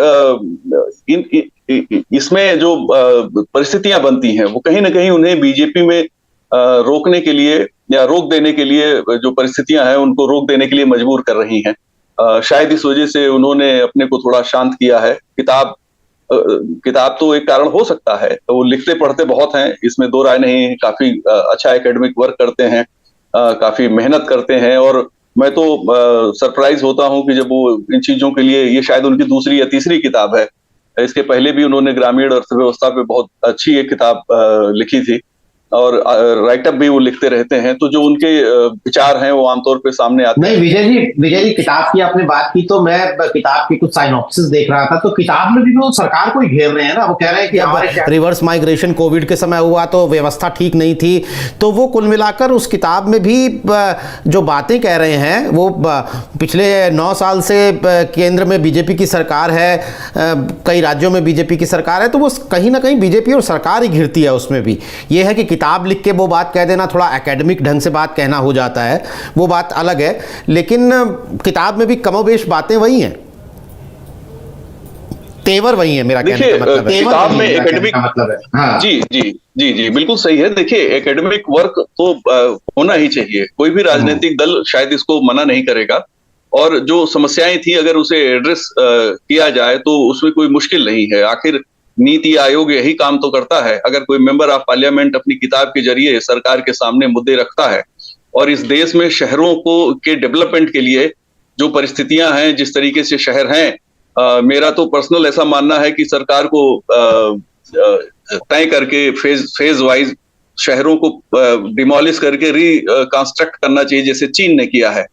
इसमें जो परिस्थितियां बनती हैं वो कहीं ना कहीं उन्हें बीजेपी में रोकने के लिए या रोक देने के लिए, जो परिस्थितियां हैं उनको रोक देने के लिए मजबूर कर रही हैं। शायद इस वजह से उन्होंने अपने को थोड़ा शांत किया है। किताब तो एक कारण हो सकता है, तो वो लिखते पढ़ते बहुत हैं, इसमें दो राय नहीं, काफी अच्छा एकेडमिक वर्क करते हैं, काफी मेहनत करते हैं और मैं तो सरप्राइज होता हूं कि जब वो इन चीजों के लिए, ये शायद उनकी दूसरी या तीसरी किताब है, इसके पहले भी उन्होंने ग्रामीण अर्थव्यवस्था पे बहुत अच्छी एक किताब लिखी थी और राइटअप भी वो लिखते रहते हैं, तो जो उनके विचार हैं वो आमतौर पे सामने आते हैं। नहीं विजय जी किताब की आपने बात की तो मैं किताब की कुछ साइनॉप्सिस देख रहा था, तो किताब में भी वो सरकार को ही घेर रहे हैं ना, वो कह रहे हैं कि हमारे रिवर्स माइग्रेशन कोविड के समय हुआ तो व्यवस्था ठीक नहीं थी, तो वो कुल मिलाकर उस किताब में भी जो बातें कह रहे हैं वो पिछले 9 साल से केंद्र में बीजेपी की सरकार है, कई राज्यों में बीजेपी की सरकार है, तो वो कहीं ना कहीं बीजेपी और सरकार ही घिरती है। उसमें भी ये है कि किताब लिख के वो बात कह देना, थोड़ा एकेडमिक ढंग से बात कहना हो जाता है, वो बात अलग है, लेकिन किताब में भी कमोबेश बातें वही हैं, तेवर वही है। मेरा कहने का मतलब है किताब में एकेडमिक मतलब है। हाँ। जी जी जी जी बिल्कुल सही है। देखिए एकेडमिक वर्क तो होना ही चाहिए, कोई भी राजनीतिक दल शायद इसको मना नहीं करेगा, और जो समस्याएं थी अगर उसे एड्रेस किया जाए तो उसमें कोई मुश्किल नहीं है। आखिर नीति आयोग यही काम तो करता है। अगर कोई मेंबर ऑफ पार्लियामेंट अपनी किताब के जरिए सरकार के सामने मुद्दे रखता है और इस देश में शहरों के डेवलपमेंट के लिए जो परिस्थितियां हैं, जिस तरीके से शहर हैं, मेरा तो पर्सनल ऐसा मानना है कि सरकार को तय करके फेज वाइज शहरों को डिमोलिश करके रिकंस्ट्रक्ट करना चाहिए, जैसे चीन ने किया है,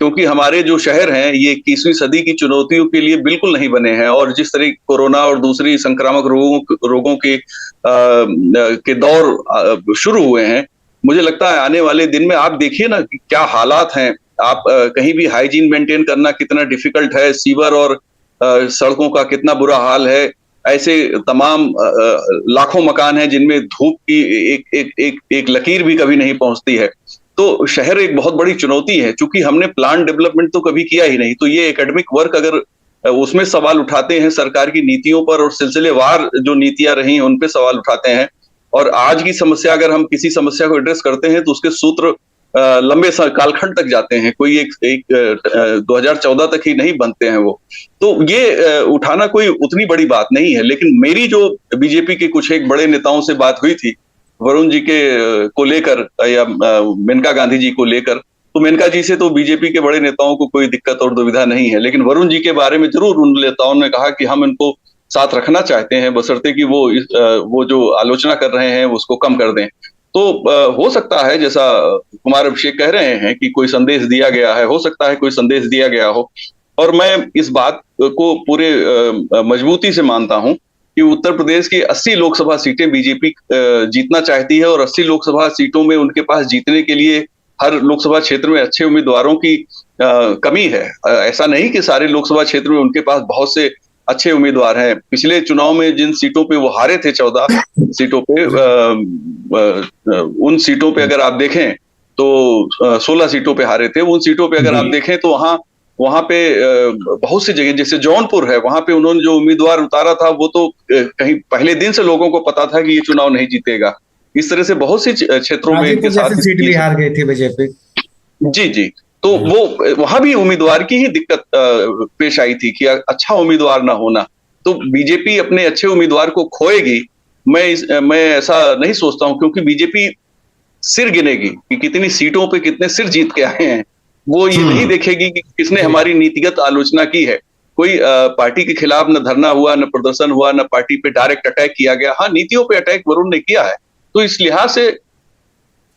क्योंकि हमारे जो शहर हैं ये 21वीं सदी की चुनौतियों के लिए बिल्कुल नहीं बने हैं। और जिस तरह कोरोना और दूसरी संक्रामक रोगों के दौर शुरू हुए हैं, मुझे लगता है आने वाले दिन में आप देखिए ना कि क्या हालात हैं। आप कहीं भी हाइजीन मेंटेन करना कितना डिफिकल्ट है, सीवर और सड़कों का कितना बुरा हाल है। ऐसे तमाम लाखों मकान हैं जिनमें धूप की एक लकीर भी कभी नहीं पहुंचती है। तो शहर एक बहुत बड़ी चुनौती है। चूंकि हमने प्लान डेवलपमेंट तो कभी किया ही नहीं, तो ये एकेडमिक वर्क अगर उसमें सवाल उठाते हैं सरकार की नीतियों पर और सिलसिलेवार जो नीतियां रही उन पे सवाल उठाते हैं, और आज की समस्या अगर हम किसी समस्या को एड्रेस करते हैं तो उसके सूत्र लंबे कालखंड तक जाते हैं, कोई एक 2014 तक ही नहीं बनते हैं वो। तो ये उठाना कोई उतनी बड़ी बात नहीं है। लेकिन मेरी जो बीजेपी के कुछ एक बड़े नेताओं से बात हुई थी वरुण जी को लेकर या मेनका गांधी जी को लेकर, तो मेनका जी से तो बीजेपी के बड़े नेताओं को कोई दिक्कत और दुविधा नहीं है, लेकिन वरुण जी के बारे में जरूर उन नेताओं ने कहा कि हम इनको साथ रखना चाहते हैं, बशर्ते कि वो जो आलोचना कर रहे हैं उसको कम कर दें। तो हो सकता है जैसा कुमार अभिषेक कह रहे हैं कि कोई संदेश दिया गया है, हो सकता है कोई संदेश दिया गया हो, और मैं इस बात को पूरे मजबूती से मानता हूं कि उत्तर प्रदेश की 80 लोकसभा सीटें बीजेपी जीतना चाहती है, और 80 लोकसभा सीटों में उनके पास जीतने के लिए हर लोकसभा क्षेत्र में अच्छे उम्मीदवारों की कमी है। ऐसा नहीं कि सारे लोकसभा क्षेत्र में उनके पास बहुत से अच्छे उम्मीदवार हैं। पिछले चुनाव में जिन सीटों पे वो हारे थे, 14 सीटों पे, उन सीटों पे अगर आप देखें तो 16 सीटों पे हारे थे। उन सीटों पे अगर आप देखें तो वहां पे बहुत सी जगह, जैसे जौनपुर है, वहां पे उन्होंने जो उम्मीदवार उतारा था वो तो कहीं पहले दिन से लोगों को पता था कि ये चुनाव नहीं जीतेगा। इस तरह से बहुत सी क्षेत्रों में इनके साथ सीट भी हार गई थी बीजेपी। जी जी, तो वो वहां भी उम्मीदवार की ही दिक्कत पेश आई थी कि अच्छा उम्मीदवार ना होना। तो बीजेपी अपने अच्छे उम्मीदवार को खोएगी, मैं ऐसा नहीं सोचता हूं, क्योंकि बीजेपी सिर गिनेगी कि कितनी सीटों पे कितने सिर जीत के आए हैं। वो ये नहीं देखेगी कि किसने हमारी नीतिगत आलोचना की है। कोई पार्टी के खिलाफ न धरना हुआ, न प्रदर्शन हुआ, न पार्टी पे डायरेक्ट अटैक किया गया। हाँ, नीतियों पे अटैक वरुण ने किया है, तो इस लिहाज से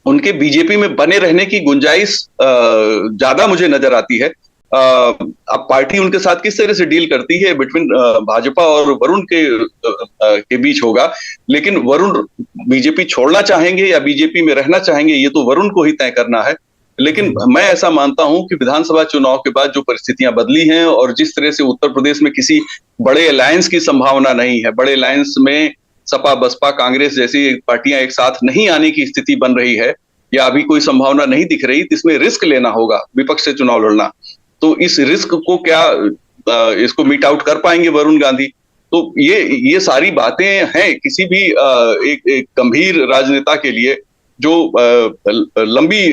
उनके बीजेपी में बने रहने की गुंजाइश ज्यादा मुझे नजर आती है। अब पार्टी उनके साथ किस तरह से डील करती है बिटवीन भाजपा और वरुण के बीच होगा, लेकिन वरुण बीजेपी छोड़ना चाहेंगे या बीजेपी में रहना चाहेंगे ये तो वरुण को ही तय करना है। लेकिन मैं ऐसा मानता हूं कि विधानसभा चुनाव के बाद जो परिस्थितियां बदली हैं और जिस तरह से उत्तर प्रदेश में किसी बड़े अलायंस की संभावना नहीं है, बड़े अलायंस में सपा बसपा कांग्रेस जैसी पार्टियां एक साथ नहीं आने की स्थिति बन रही है या अभी कोई संभावना नहीं दिख रही, तो इसमें रिस्क लेना होगा विपक्ष से चुनाव लड़ना। तो इस रिस्क को क्या इसको मीट आउट कर पाएंगे वरुण गांधी? तो ये सारी बातें हैं किसी भी एक गंभीर राजनेता के लिए जो लंबी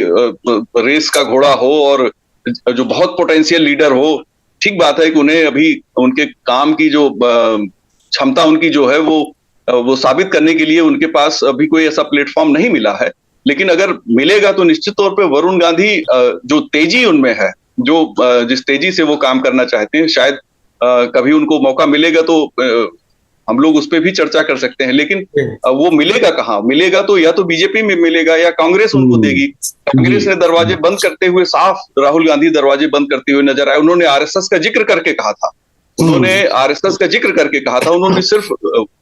रेस का घोड़ा हो और जो बहुत पोटेंशियल लीडर हो। ठीक बात है कि उन्हें अभी उनके काम की जो क्षमता उनकी जो है वो साबित करने के लिए उनके पास अभी कोई ऐसा प्लेटफॉर्म नहीं मिला है, लेकिन अगर मिलेगा तो निश्चित तौर पे वरुण गांधी जो तेजी उनमें है, जो जिस तेजी से वो काम करना चाहते हैं, शायद कभी उनको मौका मिलेगा तो हम लोग उस पर भी चर्चा कर सकते हैं। लेकिन वो मिलेगा कहाँ? मिलेगा तो या तो बीजेपी में मिलेगा या कांग्रेस उनको देगी। कांग्रेस ने दरवाजे बंद करते हुए, साफ राहुल गांधी दरवाजे बंद करते हुए नजर आए। उन्होंने आरएसएस का जिक्र करके कहा था, उन्होंने सिर्फ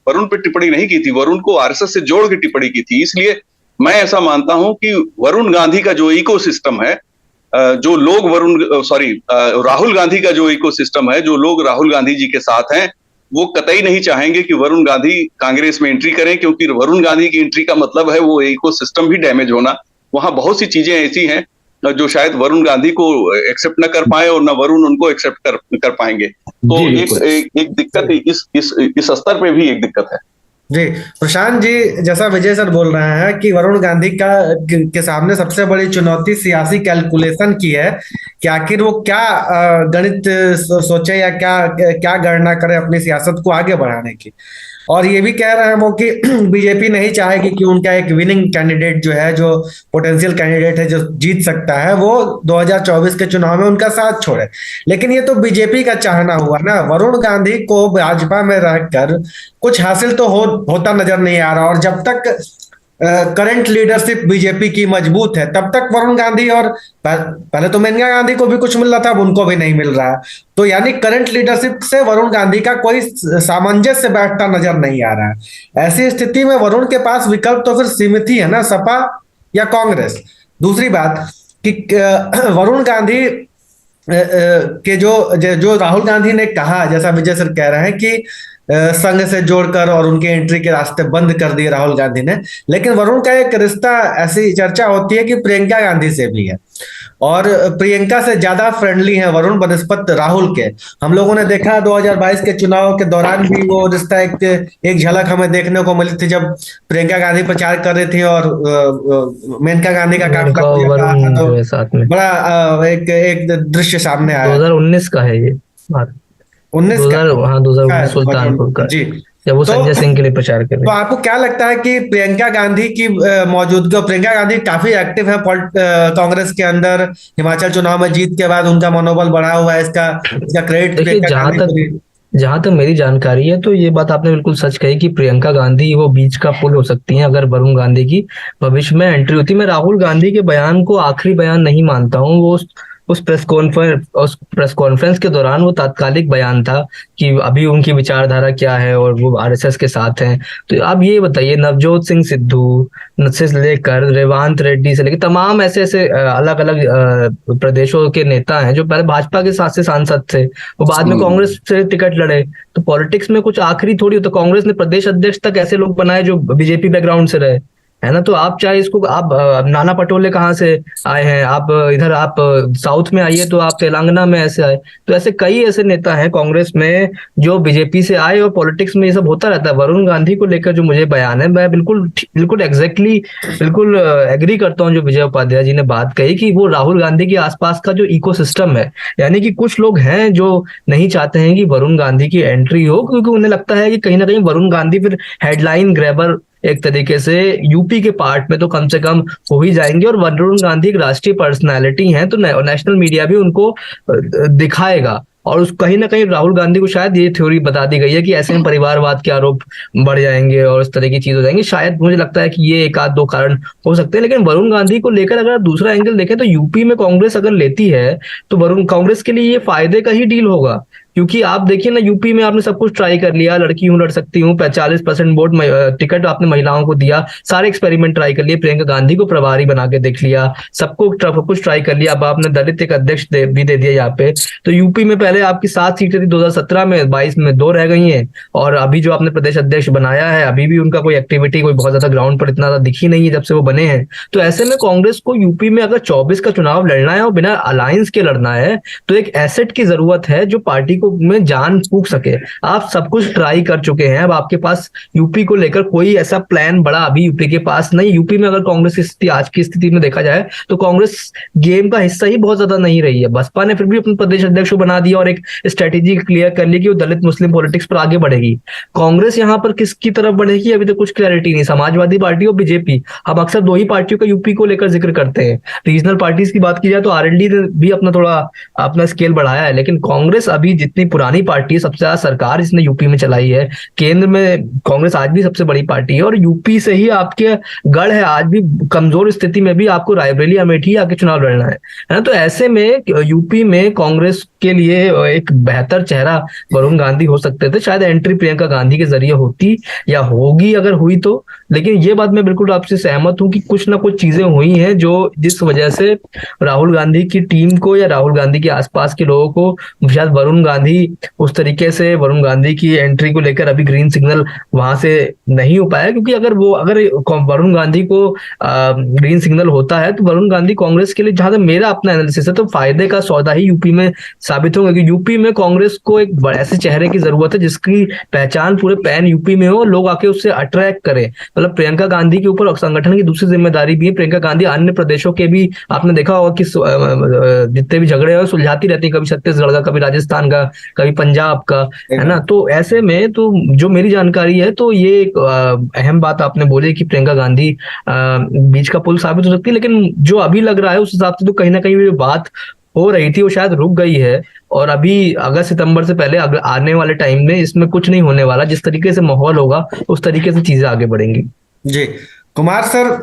वरुण पर टिप्पणी नहीं की थी, वरुण को आरएसएस से जोड़ के टिप्पणी की थी। इसलिए मैं ऐसा मानता हूं कि वरुण गांधी का जो इकोसिस्टम है, जो लोग राहुल गांधी का जो इकोसिस्टम है, जो लोग राहुल गांधी जी के साथ हैं, वो कतई नहीं चाहेंगे कि वरुण गांधी कांग्रेस में एंट्री करें, क्योंकि वरुण गांधी की एंट्री का मतलब है वो इकोसिस्टम भी डैमेज होना। वहां बहुत सी चीजें ऐसी हैं जो शायद वरुण गांधी को एक्सेप्ट न कर पाए और न वरुण उनको एक्सेप्ट कर पाएंगे। तो एक दिक्कत इस स्तर पे भी एक दिक्कत है। जी प्रशांत जी, जैसा विजय सर बोल रहे हैं कि वरुण गांधी के सामने सबसे बड़ी चुनौती सियासी कैलकुलेशन की है कि आखिर वो क्या गणित सोचे या क्या गणना करे अपनी सियासत को आगे बढ़ाने की। और ये भी कह रहे हैं वो कि बीजेपी नहीं चाहेगी कि उनका एक विनिंग कैंडिडेट जो है, जो पोटेंशियल कैंडिडेट है, जो जीत सकता है, वो 2024 के चुनाव में उनका साथ छोड़े। लेकिन ये तो बीजेपी का चाहना हुआ ना। वरुण गांधी को भाजपा में रहकर कुछ हासिल तो होता नजर नहीं आ रहा। और जब तक करंट लीडरशिप बीजेपी की मजबूत है, तब तक वरुण गांधी और पहले तो मेनका गांधी को भी कुछ मिल रहा था, अब उनको भी नहीं मिल रहा है। तो यानी करंट लीडरशिप से वरुण गांधी का कोई सामंजस्य बैठता नजर नहीं आ रहा है। ऐसी स्थिति में वरुण के पास विकल्प तो फिर सीमित ही है ना, सपा या कांग्रेस। दूसरी बात कि वरुण गांधी के जो राहुल गांधी ने कहा, जैसा विजय सर कह रहे हैं कि संघ से जोड़कर और उनके एंट्री के रास्ते बंद कर दिए राहुल गांधी ने, लेकिन वरुण का एक रिश्ता, ऐसी चर्चा होती है कि प्रियंका गांधी से भी है और प्रियंका से ज्यादा फ्रेंडली है वरुण बनस्पत राहुल के। हम लोगों ने देखा 2022 के चुनाव के दौरान भी वो रिश्ता एक झलक हमें देखने को मिली थी, जब प्रियंका गांधी प्रचार कर रही थी और मेनका गांधी का काम कर साथ में बड़ा एक दृश्य सामने आया। 2019 का है ये बात, 2019 सुल्तानपुर का, जी, जब वो संजय सिंह के लिए प्रचार कर रहे। तो आपको क्या लगता है कि प्रियंका गांधी की मौजूदगी, प्रियंका गांधी काफी एक्टिव है कांग्रेस के अंदर, हिमाचल चुनाव में जीत के बाद उनका मनोबल बढ़ा हुआ है, इसका क्रेडिट जहां तक मेरी जानकारी है तो ये बात आपने बिल्कुल सच कही कि प्रियंका गांधी वो बीच का पुल हो सकती हैं अगर वरुण गांधी की भविष्य में एंट्री होती। मैं राहुल गांधी के बयान को आखिरी बयान नहीं मानता हूँ। वो उस प्रेस कॉन्फ्रेंस के दौरान वो तात्कालिक बयान था कि अभी उनकी विचारधारा क्या है और वो आरएसएस के साथ हैं। तो आप ये बताइए, नवजोत सिंह सिद्धू से लेकर रेवांत रेड्डी से लेकर तमाम ऐसे अलग अलग प्रदेशों के नेता हैं जो पहले भाजपा के साथ से सांसद थे, वो बाद में कांग्रेस से टिकट लड़े। तो पॉलिटिक्स में कुछ आखिरी थोड़ी होता। कांग्रेस ने प्रदेश अध्यक्ष तक ऐसे लोग बनाए जो बीजेपी बैकग्राउंड से रहे, है ना। तो आप चाहे इसको, आप नाना पटोले कहाँ से आए हैं, आप इधर आप साउथ में आइए तो आप तेलंगाना में ऐसे आए। तो ऐसे कई ऐसे नेता हैं कांग्रेस में जो बीजेपी से आए और पॉलिटिक्स में ये सब होता रहता है। वरुण गांधी को लेकर जो मुझे बयान है, मैं बिल्कुल एग्जैक्टली बिल्कुल एग्री करता हूँ जो विजय उपाध्याय जी ने बात कही कि वो राहुल गांधी के आसपास का जो इकोसिस्टम है, यानी कि कुछ लोग हैं जो नहीं चाहते हैं कि वरुण गांधी की एंट्री हो, क्योंकि उन्हें लगता है कि कहीं ना कहीं वरुण गांधी फिर हेडलाइन ग्रैबर एक तरीके से यूपी के पार्ट में तो कम से कम हो ही जाएंगे। और वरुण गांधी एक राष्ट्रीय पर्सनालिटी हैं तो नेशनल मीडिया भी उनको दिखाएगा। और कहीं ना कहीं राहुल गांधी को शायद ये थ्योरी बता दी गई है कि ऐसे में परिवारवाद के आरोप बढ़ जाएंगे और इस तरह की चीज हो जाएंगी। शायद मुझे लगता है कि ये एक आध दो कारण हो सकते हैं। लेकिन वरुण गांधी को लेकर अगर दूसरा एंगल देखें तो यूपी में कांग्रेस अगर लेती है तो कांग्रेस के लिए ये फायदे का ही डील होगा, क्योंकि आप देखिए ना, यूपी में आपने सब कुछ ट्राई कर लिया, लड़की हूं लड़ सकती हूँ, 40% वोट टिकट आपने महिलाओं को दिया, सारे एक्सपेरिमेंट ट्राई कर लिए, प्रियंका गांधी को प्रभारी बना के देख लिया, सबको सब कुछ ट्राई कर लिया, अब आपने दलित एक अध्यक्ष भी दे दिया यहाँ पे। तो यूपी में पहले आपकी 7 सीटें थी 2017 में, 22 में 2 रह गई हैं, और अभी जो आपने प्रदेश अध्यक्ष बनाया है, अभी भी उनका कोई एक्टिविटी कोई बहुत ज्यादा ग्राउंड पर इतना ज्यादा दिखी नहीं है जब से वो बने हैं। तो ऐसे में कांग्रेस को यूपी में अगर 24 का चुनाव लड़ना है और बिना अलायंस के लड़ना है, तो एक एसेट की जरूरत है जो पार्टी को में जान फूंक सके। आप सब कुछ ट्राई कर चुके हैं, अब आपके पास यूपी को लेकर कोई ऐसा प्लान बड़ा अभी यूपी के पास नहीं। यूपी में अगर कांग्रेस की स्थिति आज की स्थिति में देखा जाए तो कांग्रेस गेम का हिस्सा ही बहुत ज्यादा नहीं रही है। बसपा ने फिर भी अपने प्रदेश अध्यक्ष को बना दिया और एक स्ट्रेटेजी क्लियर कर ली कि वो दलित मुस्लिम पॉलिटिक्स पर आगे बढ़ेगी। कांग्रेस यहाँ पर किसकी तरफ बढ़ेगी अभी तो कुछ क्लैरिटी नहीं। समाजवादी पार्टी और बीजेपी, हम अक्सर 2 ही पार्टियों का यूपी को लेकर जिक्र करते हैं। रीजनल पार्टीज की बात की जाए तो आरएलडी ने भी अपना स्केल बढ़ाया है, लेकिन कांग्रेस अभी जितनी पुरानी पार्टी है, सबसे ज्यादा सरकार इसने यूपी में चलाई है, केंद्र में कांग्रेस आज भी सबसे बड़ी पार्टी है, और यूपी से ही आपके गढ़ है। आज भी कमजोर स्थिति में भी आपको रायबरेली अमेठी आके चुनाव लड़ना है ना। तो ऐसे में यूपी में कांग्रेस के लिए एक बेहतर चेहरा वरुण गांधी हो सकते थे। शायद एंट्री प्रियंका गांधी के जरिए होती या होगी अगर हुई तो, लेकिन ये बात मैं बिल्कुल आपसे सहमत हूं कि कुछ ना कुछ चीजें हुई हैं जो जिस वजह से राहुल गांधी की टीम को या राहुल गांधी के आसपास के लोगों को शायद वरुण गांधी उस तरीके से वरुण गांधी की एंट्री को लेकर अभी ग्रीन सिग्नल वहां से नहीं हो पाया। क्योंकि अगर वरुण गांधी को ग्रीन सिग्नल होता है तो वरुण गांधी कांग्रेस के लिए, जहां तक मेरा अपना एनालिसिस है, तो फायदे का सौदा ही यूपी में साबित होगा। कि यूपी में कांग्रेस को एक ऐसे चेहरे की जरूरत है जिसकी पहचान पूरे पैन यूपी में हो, लोग आके उससे अट्रैक्ट करें। मतलब प्रियंका गांधी के ऊपर संगठन की दूसरी जिम्मेदारी भी है। प्रियंका गांधी अन्य प्रदेशों के भी आपने देखा होगा कि जितने भी झगड़े हैं सुलझाती रहती है, कभी छत्तीसगढ़ का, कभी राजस्थान का, कभी पंजाब का, है ना। तो ऐसे में तो जो मेरी जानकारी है तो ये एक अहम बात आपने बोली कि प्रियंका गांधी बीच का पुल साबित हो सकती है। लेकिन जो अभी लग रहा है उस हिसाब से तो कहीं ना कहीं जो बात हो रही थी वो शायद रुक गई है, और अभी अगस्त सितंबर से पहले आने वाले टाइम में इसमें कुछ नहीं होने वाला। जिस तरीके से माहौल होगा उस तरीके से चीजें आगे बढ़ेंगी। जी कुमार सर,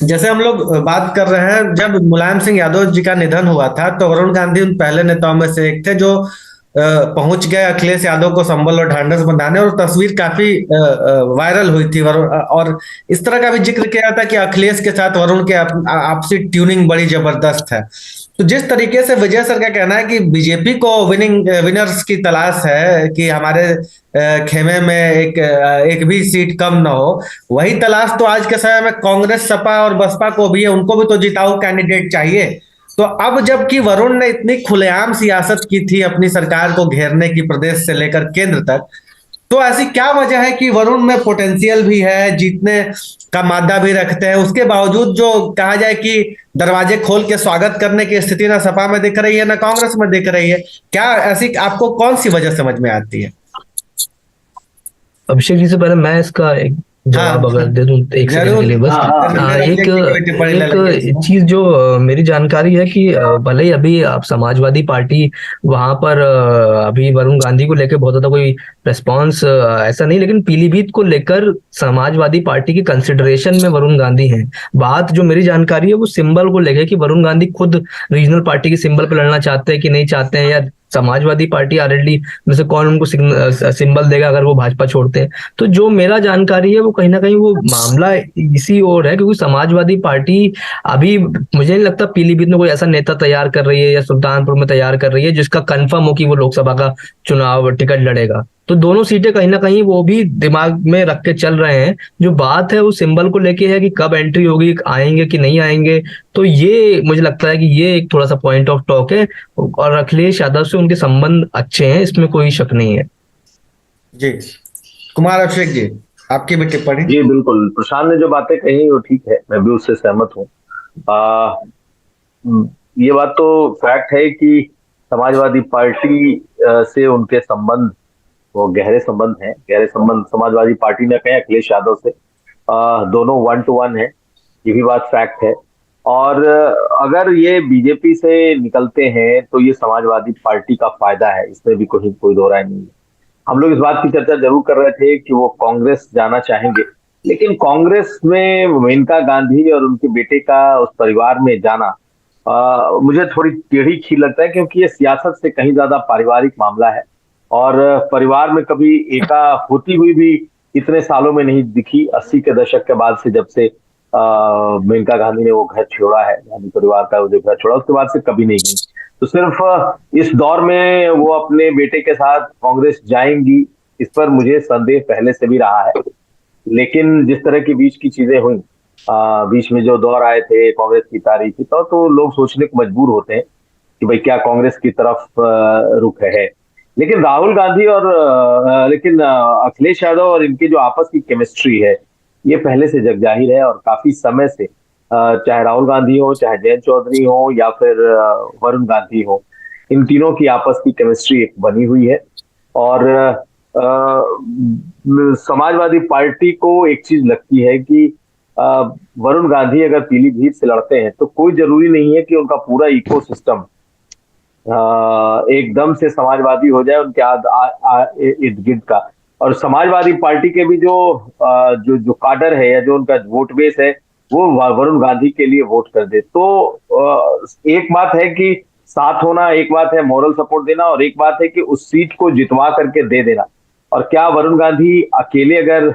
जैसे हम लोग बात कर रहे हैं, जब मुलायम सिंह यादव जी का निधन हुआ था तो वरुण गांधी उन पहले नेताओं में से एक थे जो पहुंच गए अखिलेश यादव को संबल और ढांढस बंधाने, और तस्वीर काफी वायरल हुई थी। और इस तरह का भी जिक्र किया था कि अखिलेश के साथ वरुण के आपसी ट्यूनिंग बड़ी जबरदस्त है। तो जिस तरीके से विजय सर का कहना है कि बीजेपी को विनर्स की तलाश है कि हमारे खेमे में एक भी सीट कम ना हो, वही तलाश तो आज के समय में कांग्रेस, सपा और बसपा को भी है। उनको भी तो जिताऊ कैंडिडेट चाहिए। तो अब जबकि वरुण ने इतनी खुलेआम सियासत की थी अपनी सरकार को घेरने की, प्रदेश से लेकर केंद्र तक, तो ऐसी क्या वजह है कि वरुण में पोटेंशियल भी है, जीतने का मादा भी रखते हैं, उसके बावजूद जो कहा जाए कि दरवाजे खोल के स्वागत करने की स्थिति ना सपा में दिख रही है ना कांग्रेस में दिख रही है? क्या ऐसी आपको कौन सी वजह समझ में आती है? अभिषेक जी से पहले मैं इसका एक जवाब अगर दे दूं एक सेकंड के लिए बस। एक चीज जो मेरी जानकारी है कि भले ही अभी आप समाजवादी पार्टी वहां पर अभी वरुण गांधी को लेकर बहुत ज्यादा कोई रिस्पांस ऐसा नहीं, लेकिन पीलीभीत को लेकर समाजवादी पार्टी की कंसिडरेशन में वरुण गांधी हैं। बात जो मेरी जानकारी है वो सिंबल को लेकर कि वरुण गांधी खुद रीजनल पार्टी के सिंबल पर लड़ना चाहते हैं कि नहीं चाहते हैं, या समाजवादी पार्टी आरएलडी में से कौन उनको सिंबल देगा अगर वो भाजपा छोड़ते हैं। तो जो मेरा जानकारी है वो कहीं ना कहीं वो मामला इसी ओर है, क्योंकि समाजवादी पार्टी अभी मुझे नहीं लगता पीलीभीत में कोई ऐसा नेता तैयार कर रही है या सुल्तानपुर में तैयार कर रही है जिसका कंफर्म हो कि वो लोकसभा का चुनाव टिकट लड़ेगा। तो दोनों सीटें कहीं ना कहीं वो भी दिमाग में रख के चल रहे हैं। जो बात है वो सिंबल को लेके है कि कब एंट्री होगी, आएंगे कि नहीं आएंगे। तो ये मुझे लगता है कि ये एक थोड़ा सा पॉइंट ऑफ टॉक है, और अखिलेश यादव से उनके संबंध अच्छे हैं, इसमें कोई शक नहीं है। जी कुमार अभिषेक जी, आपकी भी टिप्पणी? जी बिल्कुल, प्रशांत ने जो बातें कही वो ठीक है, मैं भी उससे सहमत हूँ। ये बात तो फैक्ट है कि समाजवादी पार्टी से उनके संबंध वो गहरे संबंध हैं। गहरे संबंध समाजवादी पार्टी ने कहे अखिलेश यादव से, दोनों 1 to 1 है, ये भी बात फैक्ट है। और अगर ये बीजेपी से निकलते हैं तो ये समाजवादी पार्टी का फायदा है, इसमें भी कोई दो राय नहीं है। हम लोग इस बात की चर्चा जरूर कर रहे थे कि वो कांग्रेस जाना चाहेंगे, लेकिन कांग्रेस में मेनका गांधी और उनके बेटे का उस परिवार में जाना मुझे थोड़ी टेढ़ी खीर लगता है, क्योंकि ये सियासत से कहीं ज्यादा पारिवारिक मामला है। और परिवार में कभी एका होती हुई भी इतने सालों में नहीं दिखी। 80 के दशक के बाद से, जब से मेनका गांधी ने वो घर छोड़ा है, गांधी परिवार का वो जो घर छोड़ा, उसके बाद से कभी नहीं गई। तो सिर्फ इस दौर में वो अपने बेटे के साथ कांग्रेस जाएंगी, इस पर मुझे संदेह पहले से भी रहा है। लेकिन जिस तरह की बीच की चीजें हुई, बीच में जो दौर आए थे कांग्रेस की तारीखी, तो लोग सोचने को मजबूर होते हैं कि भाई क्या कांग्रेस की तरफ रुख है। लेकिन राहुल गांधी और अखिलेश यादव और इनकी जो आपस की केमिस्ट्री है, ये पहले से जग जाहिर है। और काफी समय से चाहे राहुल गांधी हो, चाहे जयंत चौधरी हो, या फिर वरुण गांधी हो, इन तीनों की आपस की केमिस्ट्री एक बनी हुई है। और समाजवादी पार्टी को एक चीज लगती है कि वरुण गांधी अगर पीलीभीत से लड़ते हैं तो कोई जरूरी नहीं है कि उनका पूरा इकोसिस्टम एकदम से समाजवादी हो जाए उनके इर्द गिर्द का। और समाजवादी पार्टी के भी जो काडर है या जो उनका वोट बेस है, वो वरुण गांधी के लिए वोट कर दे। तो एक बात है कि साथ होना, एक बात है मॉरल सपोर्ट देना, और एक बात है कि उस सीट को जितवा करके दे देना। और क्या वरुण गांधी अकेले अगर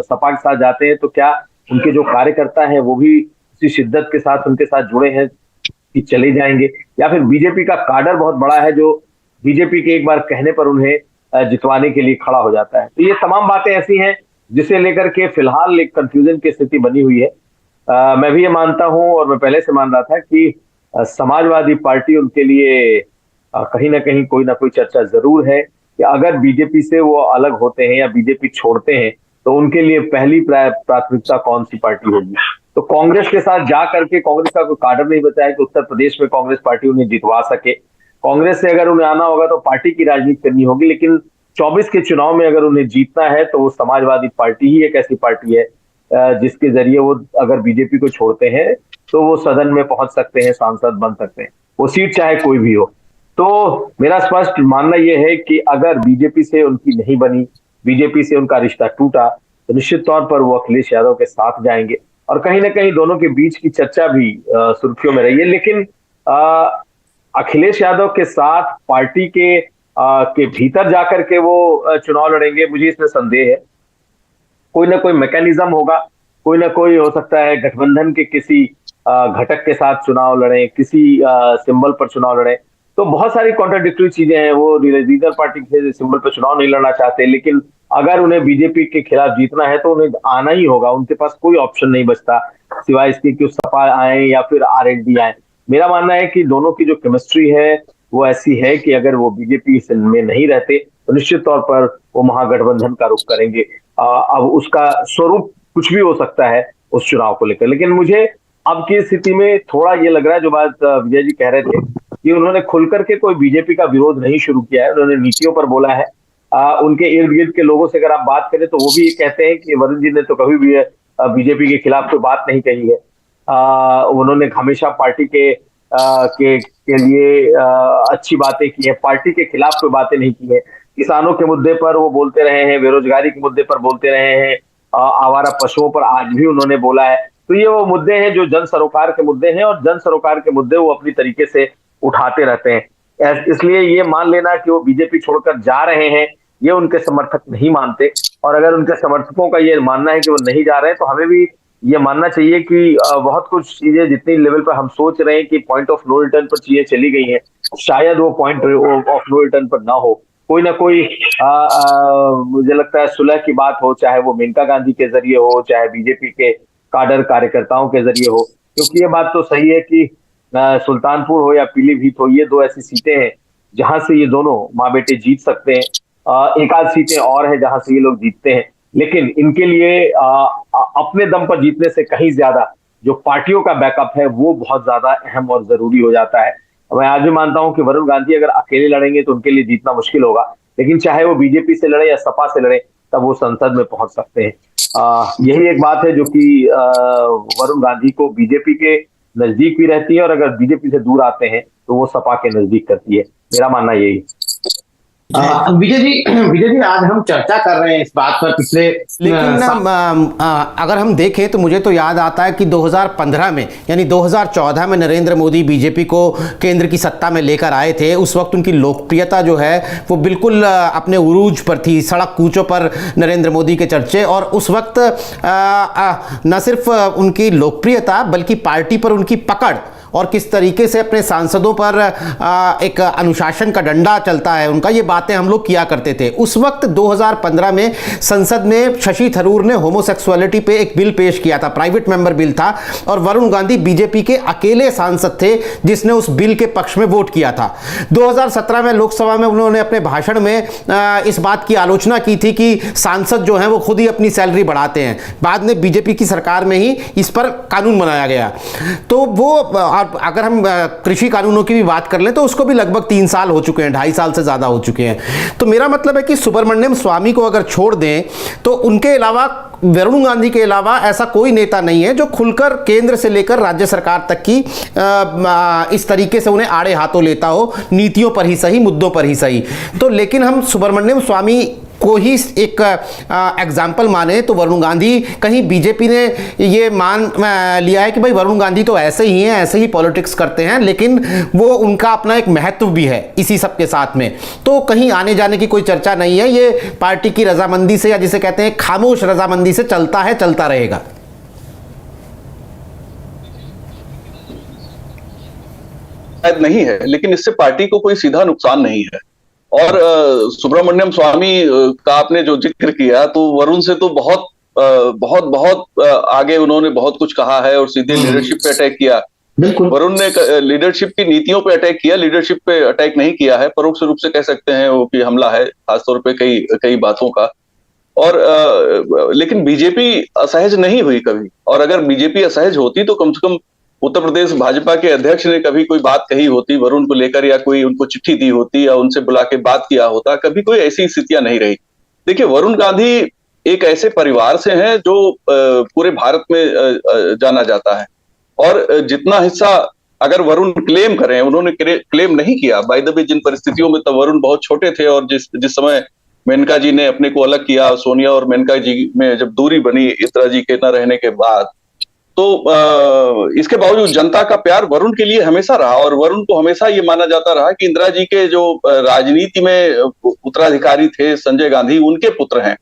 सपा के साथ जाते हैं तो क्या उनके जो कार्यकर्ता हैं वो भी उसी शिद्दत के साथ उनके साथ जुड़े हैं कि चले जाएंगे, या फिर बीजेपी का काडर बहुत बड़ा है जो बीजेपी के एक बार कहने पर उन्हें जितवाने के लिए खड़ा हो जाता है। तो ये तमाम बातें ऐसी हैं जिसे लेकर के फिलहाल एक कंफ्यूजन की स्थिति बनी हुई है। मैं भी ये मानता हूं, और मैं पहले से मान रहा था कि समाजवादी पार्टी उनके लिए कहीं ना कहीं कोई ना कोई चर्चा जरूर है कि अगर बीजेपी से वो अलग होते हैं या बीजेपी छोड़ते हैं तो उनके लिए पहली प्राथमिकता कौन सी पार्टी होगी। तो कांग्रेस के साथ जा करके कांग्रेस का कोई काडर नहीं बचा है कि उत्तर प्रदेश में कांग्रेस पार्टी उन्हें जितवा सके। कांग्रेस से अगर उन्हें आना होगा तो पार्टी की राजनीति करनी होगी। लेकिन 24 के चुनाव में अगर उन्हें जीतना है तो वो समाजवादी पार्टी ही एक ऐसी पार्टी है जिसके जरिए वो अगर बीजेपी को छोड़ते हैं तो वो सदन में पहुंच सकते हैं, सांसद बन सकते हैं, वो सीट चाहे कोई भी हो। तो मेरा स्पष्ट मानना यह है कि अगर बीजेपी से उनकी नहीं बनी, बीजेपी से उनका रिश्ता टूटा, तो निश्चित तौर पर वो अखिलेश यादव के साथ जाएंगे। और कहीं ना कहीं दोनों के बीच की चर्चा भी सुर्खियों में रही है। लेकिन अखिलेश यादव के साथ पार्टी के भीतर जाकर के वो चुनाव लड़ेंगे, मुझे इसमें संदेह है। कोई ना कोई मैकेनिज्म होगा, कोई ना कोई हो सकता है गठबंधन के किसी घटक के साथ चुनाव लड़े, किसी सिंबल पर चुनाव लड़े। तो बहुत सारी कॉन्ट्राडिक्टरी चीजें हैं। वो रीजनल पार्टी के सिंबल पर चुनाव नहीं लड़ना चाहते, लेकिन अगर उन्हें बीजेपी के खिलाफ जीतना है तो उन्हें आना ही होगा। उनके पास कोई ऑप्शन नहीं बचता सिवाय इसके कि सपा आए या फिर आरएलडी आए। मेरा मानना है कि दोनों की जो केमिस्ट्री है वो ऐसी है कि अगर वो बीजेपी में नहीं रहते तो निश्चित तौर पर वो महागठबंधन का रुख करेंगे। अब उसका स्वरूप कुछ भी हो सकता है उस चुनाव को लेकर। लेकिन मुझे अब की स्थिति में थोड़ा ये लग रहा है, जो बात विजय जी कह रहे थे, कि उन्होंने खुलकर के कोई बीजेपी का विरोध नहीं शुरू किया है। उन्होंने नीतियों पर बोला है। उनके इर्द गिर्द के लोगों से अगर आप बात करें तो वो भी ये कहते हैं कि वरुण जी ने तो कभी भी बीजेपी के खिलाफ कोई बात नहीं कही है। उन्होंने हमेशा पार्टी के लिए अच्छी बातें की है, पार्टी के खिलाफ कोई बातें नहीं की है। किसानों के मुद्दे पर वो बोलते रहे हैं, बेरोजगारी के मुद्दे पर बोलते रहे हैं, आवारा पशुओं पर आज भी उन्होंने बोला है। तो ये वो मुद्दे हैं जो जन सरोकार के मुद्दे हैं, और जन सरोकार के मुद्दे वो अपनी तरीके से उठाते रहते हैं। इसलिए ये मान लेना कि वो बीजेपी छोड़कर जा रहे हैं, ये उनके समर्थक नहीं मानते। और अगर उनके समर्थकों का ये मानना है कि वो नहीं जा रहे हैं, तो हमें भी ये मानना चाहिए कि बहुत कुछ चीजें जितनी लेवल पर हम सोच रहे हैं कि पॉइंट ऑफ नो रिटर्न पर चीजें चली गई हैं, शायद वो पॉइंट ऑफ नो रिटर्न पर ना हो। कोई ना कोई मुझे लगता है सुलह की बात हो, चाहे वो मेनका गांधी के जरिए हो, चाहे बीजेपी के काडर कार्यकर्ताओं के जरिए हो। क्योंकि ये बात तो सही है कि सुल्तानपुर हो या पीलीभीत हो, ये दो ऐसी सीटें हैं जहां से ये दोनों माँ बेटे जीत सकते हैं। एक आध सीटें और है जहां से ये लोग जीतते हैं, लेकिन इनके लिए अपने दम पर जीतने से कहीं ज्यादा जो पार्टियों का बैकअप है वो बहुत ज्यादा अहम और जरूरी हो जाता है। मैं आज भी मानता हूं कि वरुण गांधी अगर अकेले लड़ेंगे तो उनके लिए जीतना मुश्किल होगा, लेकिन चाहे वो बीजेपी से लड़े या सपा से लड़े, तब वो संसद में पहुंच सकते हैं। यही एक बात है जो कि वरुण गांधी को बीजेपी के नजदीक भी रहती है, और अगर बीजेपी से दूर आते हैं तो वो सपा के नजदीक करती है। मेरा मानना यही। विजय जी आज हम चर्चा कर रहे हैं इस बात पर पिछले लेकिन अगर हम देखें तो मुझे तो याद आता है कि 2015 में यानी 2014 में नरेंद्र मोदी बीजेपी को केंद्र की सत्ता में लेकर आए थे। उस वक्त उनकी लोकप्रियता जो है वो बिल्कुल अपने उरूज पर थी, सड़क कूचों पर नरेंद्र मोदी के चर्चे। और उस वक्त न सिर्फ उनकी लोकप्रियता बल्कि पार्टी पर उनकी पकड़ और किस तरीके से अपने सांसदों पर एक अनुशासन का डंडा चलता है उनका, ये बातें हम लोग किया करते थे। उस वक्त 2015 में संसद में शशि थरूर ने होमोसेक्सुअलिटी पे एक बिल पेश किया था, प्राइवेट मेंबर बिल था, और वरुण गांधी बीजेपी के अकेले सांसद थे जिसने उस बिल के पक्ष में वोट किया था। 2017 में लोकसभा में उन्होंने अपने भाषण में इस बात की आलोचना की थी कि सांसद जो हैं वो खुद ही अपनी सैलरी बढ़ाते हैं। बाद में बीजेपी की सरकार में ही इस पर कानून बनाया गया। तो वो अगर हम कृषि कानूनों की भी बात कर लें तो उसको भी लगभग 3 साल हो चुके हैं, 2.5 साल से ज़्यादा हो चुके हैं। तो मेरा मतलब है कि सुब्रमण्यम स्वामी को अगर छोड़ दें तो उनके अलावा, वरुण गांधी के अलावा ऐसा कोई नेता नहीं है जो खुलकर केंद्र से लेकर राज्य सरकार तक की इस तरीके से उन्हें आड़े हाथों लेता हो, नीतियों पर ही सही, मुद्दों पर ही सही। तो लेकिन हम सुब्रमण्यम स्वामी को ही एक एग्जाम्पल माने तो वरुण गांधी, कहीं बीजेपी ने ये मान लिया है कि भाई वरुण गांधी तो ऐसे ही हैं, ऐसे ही पॉलिटिक्स करते हैं, लेकिन वो उनका अपना एक महत्व भी है इसी सब के साथ में। तो कहीं आने जाने की कोई चर्चा नहीं है, ये पार्टी की रजामंदी से, या जिसे कहते हैं खामोश रजामंदी से चलता है, चलता रहेगा। शायद नहीं है, लेकिन इससे पार्टी को कोई सीधा नुकसान नहीं है। और सुब्रमण्यम स्वामी का आपने जो जिक्र किया, तो वरुण से तो बहुत बहुत बहुत आगे उन्होंने बहुत कुछ कहा है और सीधे लीडरशिप पे अटैक किया। वरुण ने लीडरशिप की नीतियों पे अटैक किया, लीडरशिप पे अटैक नहीं किया है। परोक्ष रूप से कह सकते हैं वो कि हमला है, खासतौर पे कई बातों का। और लेकिन बीजेपी असहज नहीं हुई कभी, और अगर बीजेपी असहज होती तो कम से कम उत्तर प्रदेश भाजपा के अध्यक्ष ने कभी कोई बात कही होती वरुण को लेकर, या कोई उनको चिट्ठी दी होती, या उनसे बुला के बात किया होता। कभी कोई ऐसी स्थितियां नहीं रही। देखिए, वरुण गांधी एक ऐसे परिवार से हैं जो पूरे भारत में जाना जाता है, और जितना हिस्सा अगर वरुण क्लेम करें, उन्होंने क्लेम नहीं किया। बाय द वे, जिन परिस्थितियों में तब वरुण बहुत छोटे थे, और जिस समय मेनका जी ने अपने को अलग किया, सोनिया और मेनका जी में जब दूरी बनी इंदिरा जी के न रहने के बाद, तो इसके बावजूद जनता का प्यार वरुण के लिए हमेशा रहा। और वरुण को हमेशा ये माना जाता रहा कि इंदिरा जी के जो राजनीति में उत्तराधिकारी थे संजय गांधी, उनके पुत्र हैं।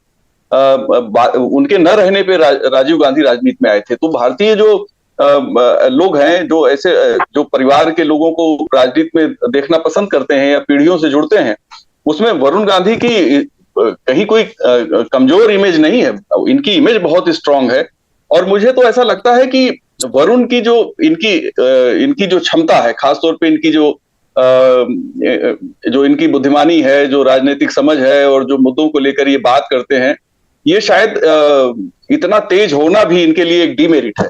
उनके न रहने पे राजीव गांधी राजनीति में आए थे। तो भारतीय जो लोग हैं, जो ऐसे जो परिवार के लोगों को राजनीति में देखना पसंद करते हैं या पीढ़ियों से जुड़ते हैं, उसमें वरुण गांधी की कहीं कोई कमजोर इमेज नहीं है। इनकी इमेज बहुत स्ट्रांग है। और मुझे तो ऐसा लगता है कि वरुण की जो इनकी जो क्षमता है, खासतौर पे इनकी जो इनकी बुद्धिमानी है, जो राजनीतिक समझ है, और जो मुद्दों को लेकर ये बात करते हैं, ये शायद इतना तेज होना भी इनके लिए एक डीमेरिट है।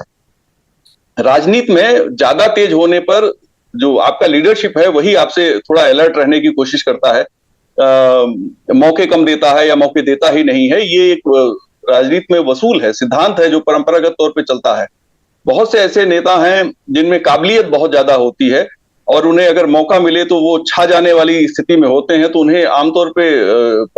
राजनीति में ज्यादा तेज होने पर जो आपका लीडरशिप है वही आपसे थोड़ा अलर्ट रहने की कोशिश करता है, मौके कम देता है या मौके देता ही नहीं है। ये एक राजनीति में वसूल है, सिद्धांत है जो परंपरागत तौर पे चलता है। बहुत से ऐसे नेता हैं जिनमें काबिलियत बहुत ज्यादा होती है, और उन्हें अगर मौका मिले तो वो छा जाने वाली स्थिति में होते हैं, तो उन्हें आमतौर पे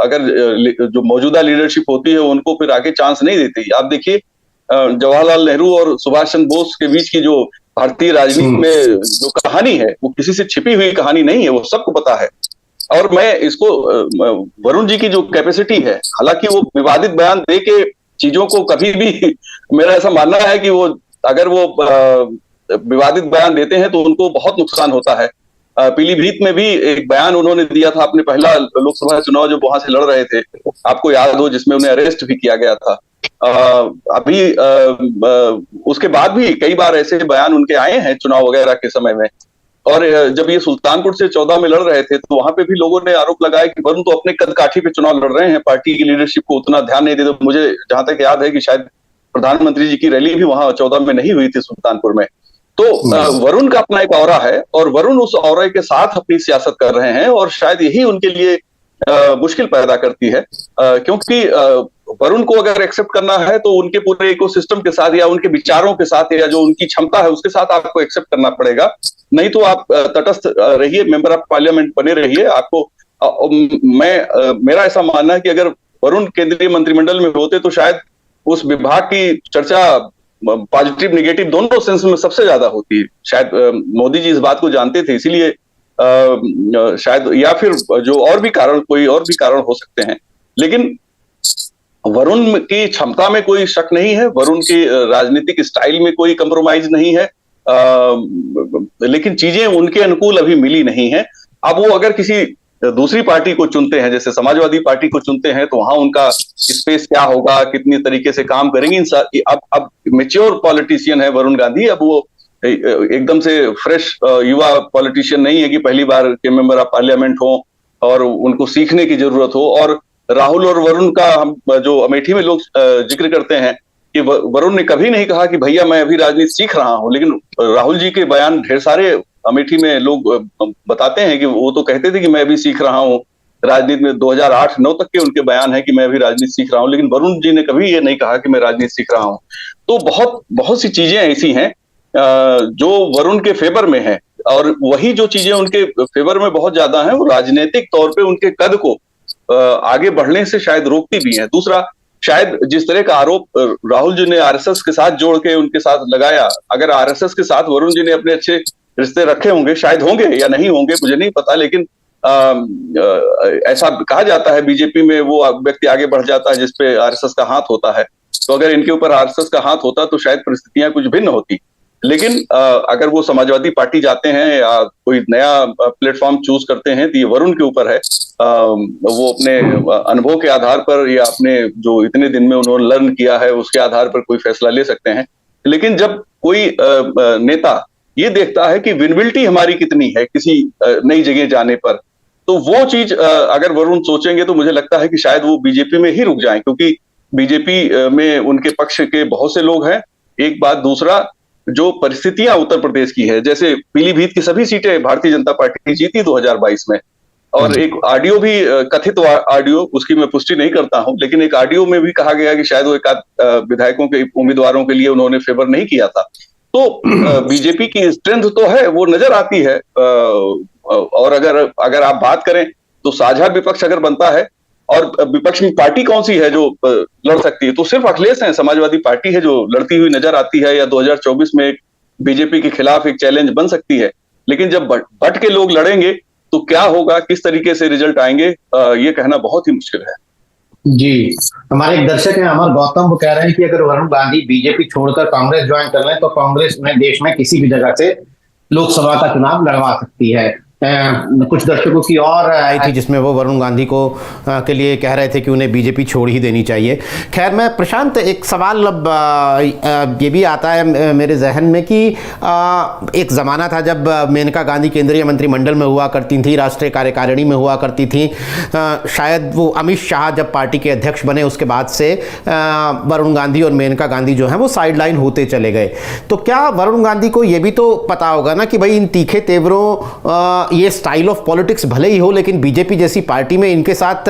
अगर जो मौजूदा लीडरशिप होती है उनको फिर आगे चांस नहीं देती। आप देखिए, जवाहरलाल नेहरू और सुभाष चंद्र बोस के बीच की जो भारतीय राजनीति में जो कहानी है, वो किसी से छिपी हुई कहानी नहीं है, वो सबको पता है। और मैं इसको वरुण जी की जो कैपेसिटी है, हालांकि वो विवादित बयान दे के चीजों को कभी भी, मेरा ऐसा मानना है कि वो अगर वो विवादित बयान देते हैं तो उनको बहुत नुकसान होता है। पीलीभीत में भी एक बयान उन्होंने दिया था अपने पहला लोकसभा चुनाव जब वहां से लड़ रहे थे, आपको याद हो, जिसमें उन्हें अरेस्ट भी किया गया था। अभी उसके बाद भी कई बार ऐसे बयान उनके आए हैं चुनाव वगैरह के समय में। और जब ये सुल्तानपुर से 14 में लड़ रहे थे तो वहां पे भी लोगों ने आरोप लगाया कि वरुण तो अपने कदकाठी पे चुनाव लड़ रहे हैं, पार्टी की लीडरशिप को उतना ध्यान नहीं देते। मुझे जहां तक याद है कि शायद प्रधानमंत्री जी की रैली भी वहां 14 में नहीं हुई थी सुल्तानपुर में। तो वरुण का अपना एक ऑरा है, और वरुण उस ऑरा के साथ अपनी सियासत कर रहे हैं, और शायद यही उनके लिए मुश्किल पैदा करती है, क्योंकि वरुण को अगर एक्सेप्ट करना है तो उनके पूरे इकोसिस्टम के साथ, या उनके विचारों के साथ, या जो उनकी क्षमता है उसके साथ आपको एक्सेप्ट करना पड़ेगा। नहीं तो आप तटस्थ रहिए, मेंबर ऑफ पार्लियामेंट बने रहिए, आपको मेरा ऐसा मानना है कि अगर वरुण केंद्रीय मंत्रिमंडल में होते तो शायद उस विभाग की चर्चा पॉजिटिव निगेटिव दोनों सेंस में सबसे ज्यादा होती है। शायद मोदी जी इस बात को जानते थे, इसीलिए शायद, या फिर जो और भी कारण, कोई और भी कारण हो सकते हैं। लेकिन वरुण की क्षमता में कोई शक नहीं है, वरुण की राजनीतिक स्टाइल में कोई कंप्रोमाइज नहीं है, लेकिन चीजें उनके अनुकूल अभी मिली नहीं है। अब वो अगर किसी दूसरी पार्टी को चुनते हैं, जैसे समाजवादी पार्टी को चुनते हैं, तो वहां उनका स्पेस क्या होगा, कितनी तरीके से काम करेंगे। अब मैच्योर पॉलिटिशियन है वरुण गांधी, अब वो एकदम से फ्रेश युवा पॉलिटिशियन नहीं है कि पहली बार के मेंबर ऑफ पार्लियामेंट हो और उनको सीखने की जरूरत हो। और राहुल और वरुण का हम जो अमेठी में लोग जिक्र करते हैं कि वरुण ने कभी नहीं कहा कि भैया मैं अभी राजनीति सीख रहा हूं, लेकिन राहुल जी के बयान ढेर सारे अमेठी में लोग बताते हैं कि वो तो कहते थे कि मैं अभी सीख रहा हूं राजनीति में। 2008-9 तक के उनके बयान है कि मैं अभी राजनीति सीख रहा हूं, लेकिन वरुण जी ने कभी ये नहीं कहा कि मैं राजनीति सीख रहा हूं। तो बहुत बहुत सी चीजें ऐसी हैं जो वरुण के फेवर में है, और वही जो चीजें उनके फेवर में बहुत ज्यादा हैं, वो राजनीतिक तौर पे उनके कद को आगे बढ़ने से शायद रोकती भी है। दूसरा, शायद जिस तरह का आरोप राहुल जी ने आरएसएस के साथ जोड़ के उनके साथ लगाया, अगर आरएसएस के साथ वरुण जी ने अपने अच्छे रिश्ते रखे होंगे, शायद होंगे या नहीं होंगे मुझे नहीं पता, लेकिन ऐसा कहा जाता है बीजेपी में वो व्यक्ति आगे बढ़ जाता है जिसपे आरएसएस का हाथ होता है। तो अगर इनके ऊपर आरएसएस का हाथ होता तो शायद परिस्थितियां कुछ भिन्न होती। लेकिन अगर वो समाजवादी पार्टी जाते हैं या कोई नया प्लेटफॉर्म चूज करते हैं, तो ये वरुण के ऊपर है। वो अपने अनुभव के आधार पर या अपने जो इतने दिन में उन्होंने लर्न किया है उसके आधार पर कोई फैसला ले सकते हैं। लेकिन जब कोई नेता ये देखता है कि विजिबिलिटी हमारी कितनी है किसी नई जगह जाने पर, तो वो चीज अगर वरुण सोचेंगे तो मुझे लगता है कि शायद वो बीजेपी में ही रुक जाएं, क्योंकि बीजेपी में उनके पक्ष के बहुत से लोग हैं। एक बात, दूसरा जो परिस्थितियां उत्तर प्रदेश की है, जैसे पीलीभीत की सभी सीटें भारतीय जनता पार्टी जीती 2022 में, और एक ऑडियो भी कथित ऑडियो, उसकी मैं पुष्टि नहीं करता हूं, लेकिन एक ऑडियो में भी कहा गया कि शायद वो एक विधायकों के उम्मीदवारों के लिए उन्होंने फेवर नहीं किया था। तो बीजेपी की स्ट्रेंथ तो है, वो नजर आती है। और अगर आप बात करें तो साझा विपक्ष अगर बनता है, और विपक्ष में पार्टी कौन सी है जो लड़ सकती है, तो सिर्फ अखिलेश है, समाजवादी पार्टी है जो लड़ती हुई नजर आती है, या 2024 में एक बीजेपी के खिलाफ एक चैलेंज बन सकती है। लेकिन जब बट के लोग लड़ेंगे तो क्या होगा, किस तरीके से रिजल्ट आएंगे, ये कहना बहुत ही मुश्किल है। जी, हमारे एक दर्शक हैं अमर गौतम, वो कह रहे हैं कि अगर वरुण गांधी बीजेपी छोड़कर कांग्रेस ज्वाइन कर लें तो कांग्रेस में देश में किसी भी जगह से लोकसभा का चुनाव लड़वा सकती है। कुछ दर्शकों की और आई थी जिसमें वो वरुण गांधी को के लिए कह रहे थे कि उन्हें बीजेपी छोड़ ही देनी चाहिए। खैर, मैं प्रशांत, एक सवाल अब ये भी आता है मेरे जहन में कि एक ज़माना था जब मेनका गांधी केंद्रीय मंत्रिमंडल में हुआ करती थी, राष्ट्रीय कार्यकारिणी में हुआ करती थी। शायद वो अमित शाह जब पार्टी के अध्यक्ष बने उसके बाद से वरुण गांधी और मेनका गांधी जो हैं वो साइडलाइन होते चले गए। तो क्या वरुण गांधी को ये भी तो पता होगा ना कि भाई इन तीखे तेवरों, ये स्टाइल ऑफ पॉलिटिक्स भले ही हो, लेकिन बीजेपी जैसी पार्टी में इनके साथ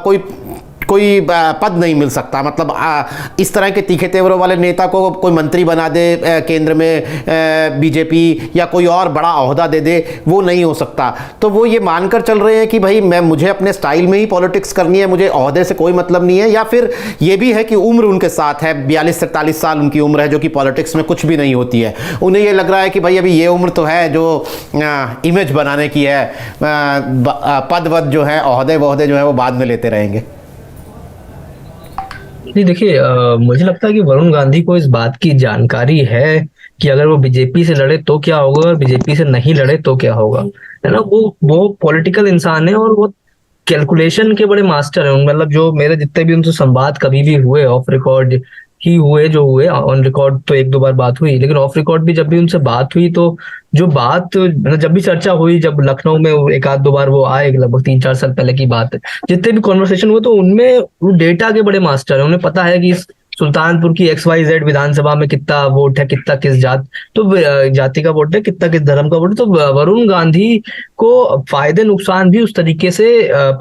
कोई पद नहीं मिल सकता। मतलब इस तरह के तीखे तेवरों वाले नेता को कोई मंत्री बना दे केंद्र में बीजेपी, या कोई और बड़ा ओहदा दे दे, वो नहीं हो सकता। तो वो ये मानकर चल रहे हैं कि भाई मुझे अपने स्टाइल में ही पॉलिटिक्स करनी है, मुझे ओहदे से कोई मतलब नहीं है। या फिर ये भी है कि उम्र उनके साथ है, 42-43 साल उनकी उम्र है, जो कि पॉलिटिक्स में कुछ भी नहीं होती है। उन्हें ये लग रहा है कि भाई अभी ये उम्र तो है जो इमेज बनाने की है, पद वद जो है, ओहदे वोहदे जो है वो बाद में लेते रहेंगे। नहीं, देखिए, मुझे लगता है कि वरुण गांधी को इस बात की जानकारी है कि अगर वो बीजेपी से लड़े तो क्या होगा और बीजेपी से नहीं लड़े तो क्या होगा, है ना। वो पॉलिटिकल इंसान है और वो कैलकुलेशन के बड़े मास्टर हैं। मतलब जो मेरे जितने भी उनसे संवाद कभी भी हुए, ऑफ रिकॉर्ड ही हुए, जो हुए, ऑन रिकॉर्ड तो 1-2 बार बात हुई, लेकिन ऑफ रिकॉर्ड भी जब भी उनसे बात हुई तो जो बात, जब भी चर्चा हुई, जब लखनऊ में 1-2 बार वो आए, लगभग 3-4 साल पहले की बात है, जितने भी कॉन्वर्सेशन हुए तो उनमें वो डेटा के बड़े मास्टर हैं। उन्हें पता है कि सुल्तानपुर की XYZ विधानसभा में कितना वोट है, कितना किस जाति का वोट है, कितना किस धर्म का वोट है। तो वरुण गांधी को फायदे नुकसान भी उस तरीके से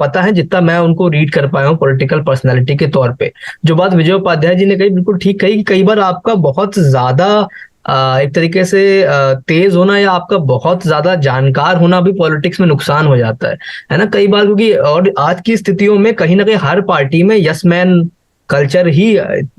पता है जितना मैं उनको रीड कर पाया हूँ पॉलिटिकल पर्सनैलिटी के तौर पे। जो बात विजय उपाध्याय जी ने कही, बिल्कुल ठीक कही कि कई बार आपका बहुत ज्यादा एक तरीके से तेज होना या आपका बहुत ज्यादा जानकार होना भी पॉलिटिक्स में नुकसान हो जाता है ना, कई बार, क्योंकि और आज की स्थितियों में कहीं ना कहीं हर पार्टी में यस मैन कल्चर ही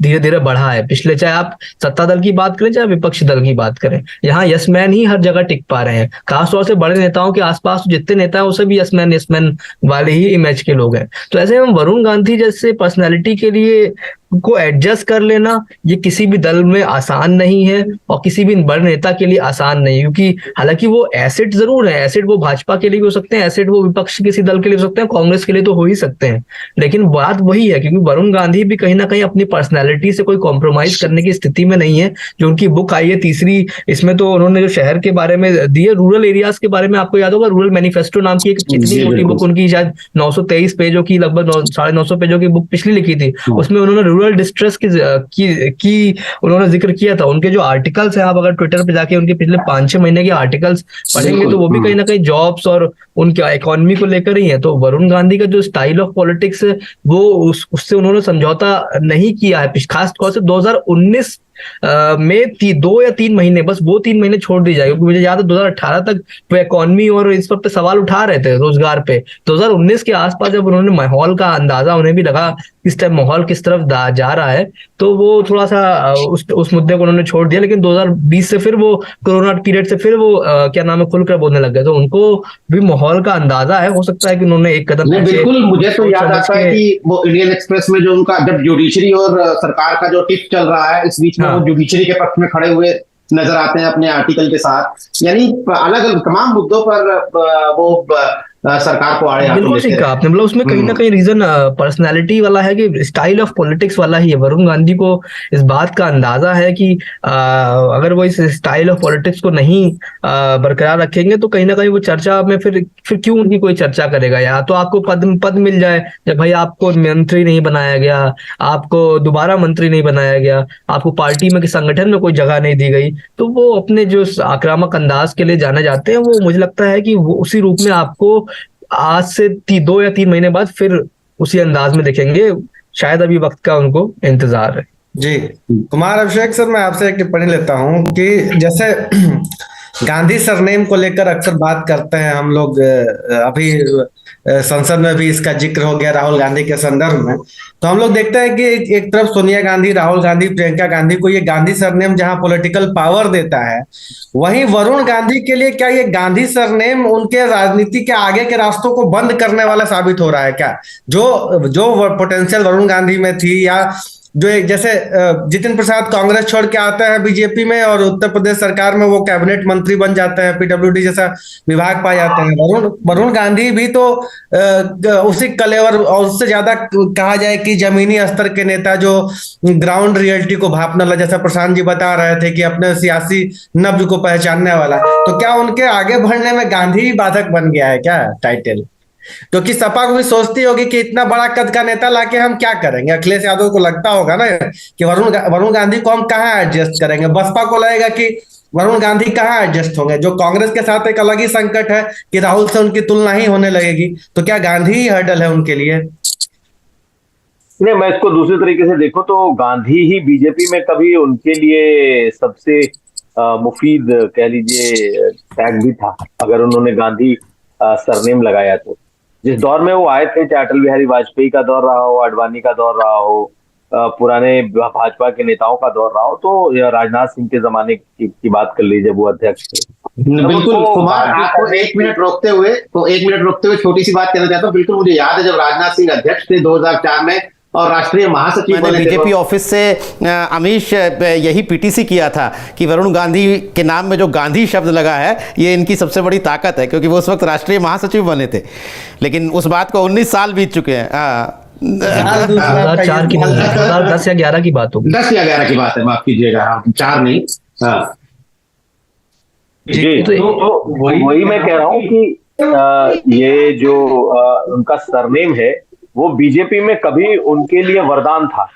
धीरे धीरे बढ़ा है। पिछले, चाहे आप सत्ता दल की बात करें चाहे विपक्षी दल की बात करें, यहाँ यस मैन ही हर जगह टिक पा रहे हैं। खासतौर से बड़े नेताओं के आसपास जितने नेता हैं वो सभी यस मैन वाले ही इमेज के लोग हैं। तो ऐसे में वरुण गांधी जैसे पर्सनैलिटी के लिए को एडजस्ट कर लेना ये किसी भी दल में आसान नहीं है और किसी भी बड़े नेता के लिए आसान नहीं है, क्योंकि हालांकि वो एसेट जरूर है, एसेट वो भाजपा के लिए भी हो सकते हैं, एसेट वो विपक्ष किसी दल के लिए हो सकते हैं, कांग्रेस के लिए तो हो ही सकते हैं। लेकिन बात वही है, क्योंकि वरुण गांधी भी कहीं ना कहीं अपनी पर्सनैलिटी से कोई कॉम्प्रोमाइज करने की स्थिति में नहीं है। जो उनकी बुक आई है तीसरी, इसमें तो उन्होंने जो शहर के बारे में दी है, रूरल एरियाज के बारे में, आपको याद होगा रूरल मैनिफेस्टो नाम की एक इतनी मोटी बुक उनकी, शायद 923 पेजों की, लगभग 950 पेजों की बुक पिछली लिखी थी। उसमें उन्होंने रूरल डिस्ट्रेस की उन्होंने जिक्र किया था। उनके जो आर्टिकल्स हैं, आप अगर ट्विटर पे जाके उनके पिछले 5-6 महीने के आर्टिकल्स पढ़ेंगे तो वो भी कहीं ना कहीं जॉब्स और उनके इकोनॉमी को लेकर ही है। तो वरुण गांधी का जो स्टाइल ऑफ पॉलिटिक्स है वो उससे उन्होंने समझौता नहीं किया है। खास तौर से 2019 में 2 या 3 महीने, बस वो 3 महीने छोड़ दी जाए, क्योंकि मुझे याद है 2018 तक वो इकोनॉमी और इस पर सवाल उठा रहे थे रोजगार पे। 2019 के आसपास जब उन्होंने माहौल का अंदाजा, उन्हें भी लगा इस टाइम माहौल किस तरफ जा रहा है, तो वो थोड़ा सा उस मुद्दे को उन्होंने छोड़ दिया। लेकिन 2020 से फिर वो कोरोना पीरियड से फिर वो क्या नाम है, खुलकर बोलने लग गए। तो उनको भी माहौल का अंदाजा है, हो सकता है कि उन्होंने एक कदम बिल्कुल। मुझे तो याद आता है कि वो इंडियन एक्सप्रेस में जो उनका जब जुडिशरी और सरकार का जो टिप चल रहा है, इस बीच में वो जुडिशरी के पक्ष में खड़े हुए नजर आते हैं अपने आर्टिकल के साथ, यानी अलग अलग तमाम मुद्दों पर वो सरकार को आड़े बिल्कुल ठीक कहा आपने। मतलब उसमें कहीं ना कहीं रीजन पर्सनालिटी वाला है, कि स्टाइल ऑफ पॉलिटिक्स वाला ही है। वरुण गांधी को इस बात का अंदाजा है कि अगर वो इस स्टाइल ऑफ पॉलिटिक्स को नहीं बरकरार रखेंगे तो कहीं ना कहीं वो चर्चा में फिर क्यों उनकी कोई चर्चा करेगा। या तो आपको पद मिल जाए, जब भाई आपको मंत्री नहीं बनाया गया, आपको दोबारा मंत्री नहीं बनाया गया, आपको पार्टी में संगठन में कोई जगह नहीं दी गई, तो वो अपने जो आक्रामक अंदाज के लिए जाने जाते हैं। वो मुझे लगता है कि वो उसी रूप में आपको आज से 2 या 3 महीने बाद फिर उसी अंदाज में देखेंगे। शायद अभी वक्त का उनको इंतजार है। जी कुमार अभिषेक सर, मैं आपसे एक टिप्पणी लेता हूं कि जैसे गांधी सरनेम को लेकर अक्सर बात करते हैं हम लोग, अभी संसद में भी इसका जिक्र हो गया राहुल गांधी के संदर्भ में, तो हम लोग देखते हैं कि एक तरफ सोनिया गांधी, राहुल गांधी, प्रियंका गांधी को ये गांधी सरनेम जहां पॉलिटिकल पावर देता है, वहीं वरुण गांधी के लिए क्या ये गांधी सरनेम उनके राजनीति के आगे के रास्तों को बंद करने वाला साबित हो रहा है क्या? जो पोटेंशियल वरुण गांधी में थी, या जो एक जैसे जितिन प्रसाद कांग्रेस छोड़ के आता है बीजेपी में और उत्तर प्रदेश सरकार में वो कैबिनेट मंत्री बन जाते हैं, पीडब्ल्यूडी जैसा विभाग पाए जाते हैं। वरुण गांधी भी तो उसी कलेवर और उससे ज्यादा कहा जाए कि जमीनी स्तर के नेता जो ग्राउंड रियलिटी को भापने वाला, जैसा प्रशांत जी बता रहे थे कि अपने सियासी नब्ज को पहचानने वाला, तो क्या उनके आगे बढ़ने में गांधी ही बाधक बन गया है क्या टाइटल? क्योंकि सपा को भी सोचती होगी कि इतना बड़ा कद का नेता लाके हम क्या करेंगे। अखिलेश यादव को लगता होगा ना कि वरुण गांधी को हम कहाँ एडजस्ट करेंगे। बसपा को लगेगा कि वरुण गांधी कहाँ एडजस्ट होंगे। जो कांग्रेस के साथ एक अलग ही संकट है कि राहुल से उनकी तुलना ही होने लगेगी, तो क्या गांधी ही हर्डल है उनके लिए? नहीं, मैं इसको दूसरे तरीके से देखूं तो गांधी ही बीजेपी में कभी उनके लिए सबसे मुफीद कह लीजिए टैग भी था, अगर उन्होंने गांधी सरनेम लगाया तो। जिस दौर में वो आए थे, चाहे अटल बिहारी वाजपेयी का दौर रहा हो, आडवाणी का दौर रहा हो, पुराने भाजपा के नेताओं का दौर रहा हो, तो राजनाथ सिंह के जमाने की बात कर लीजिए, वो अध्यक्ष थे। बिल्कुल कुमार, आपको 1 मिनट रोकते हुए छोटी सी बात कहना चाहता हूँ। बिल्कुल मुझे याद है जब राजनाथ सिंह अध्यक्ष थे 2004 में और राष्ट्रीय महासचिव मैंने बीजेपी ऑफिस से अमीश यही पीटीसी किया था कि वरुण गांधी के नाम में जो गांधी शब्द लगा है ये इनकी सबसे बड़ी ताकत है, क्योंकि वो उस वक्त राष्ट्रीय महासचिव बने थे। लेकिन उस बात को 19 साल बीत चुके हैं। 2004 की 2010 या 11 की बात होगी, 10 या 11 की बात है, माफ कीजिएगा, 4 नहीं। जी, तो वही मैं कह रहा हूँ कि ये जो उनका सरनेम है वो बीजेपी में कभी उनके लिए वरदान था,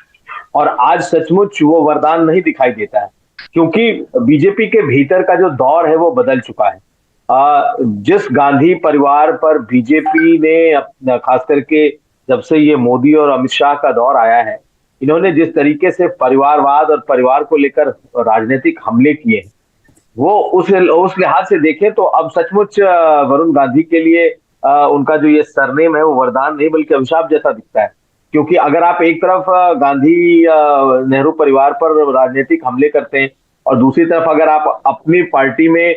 और आज सचमुच वो वरदान नहीं दिखाई देता है, क्योंकि बीजेपी के भीतर का जो दौर है वो बदल चुका है। जिस गांधी परिवार पर बीजेपी ने खास करके जब से ये मोदी और अमित शाह का दौर आया है, इन्होंने जिस तरीके से परिवारवाद और परिवार को लेकर राजनीतिक हमले किए हैं, वो उस लिहाज से देखें तो अब सचमुच वरुण गांधी के लिए उनका जो ये सरनेम है वो वरदान नहीं बल्कि अभिशाप जैसा दिखता है। क्योंकि अगर आप एक तरफ गांधी नेहरू परिवार पर राजनीतिक हमले करते हैं और दूसरी तरफ अगर आप अपनी पार्टी में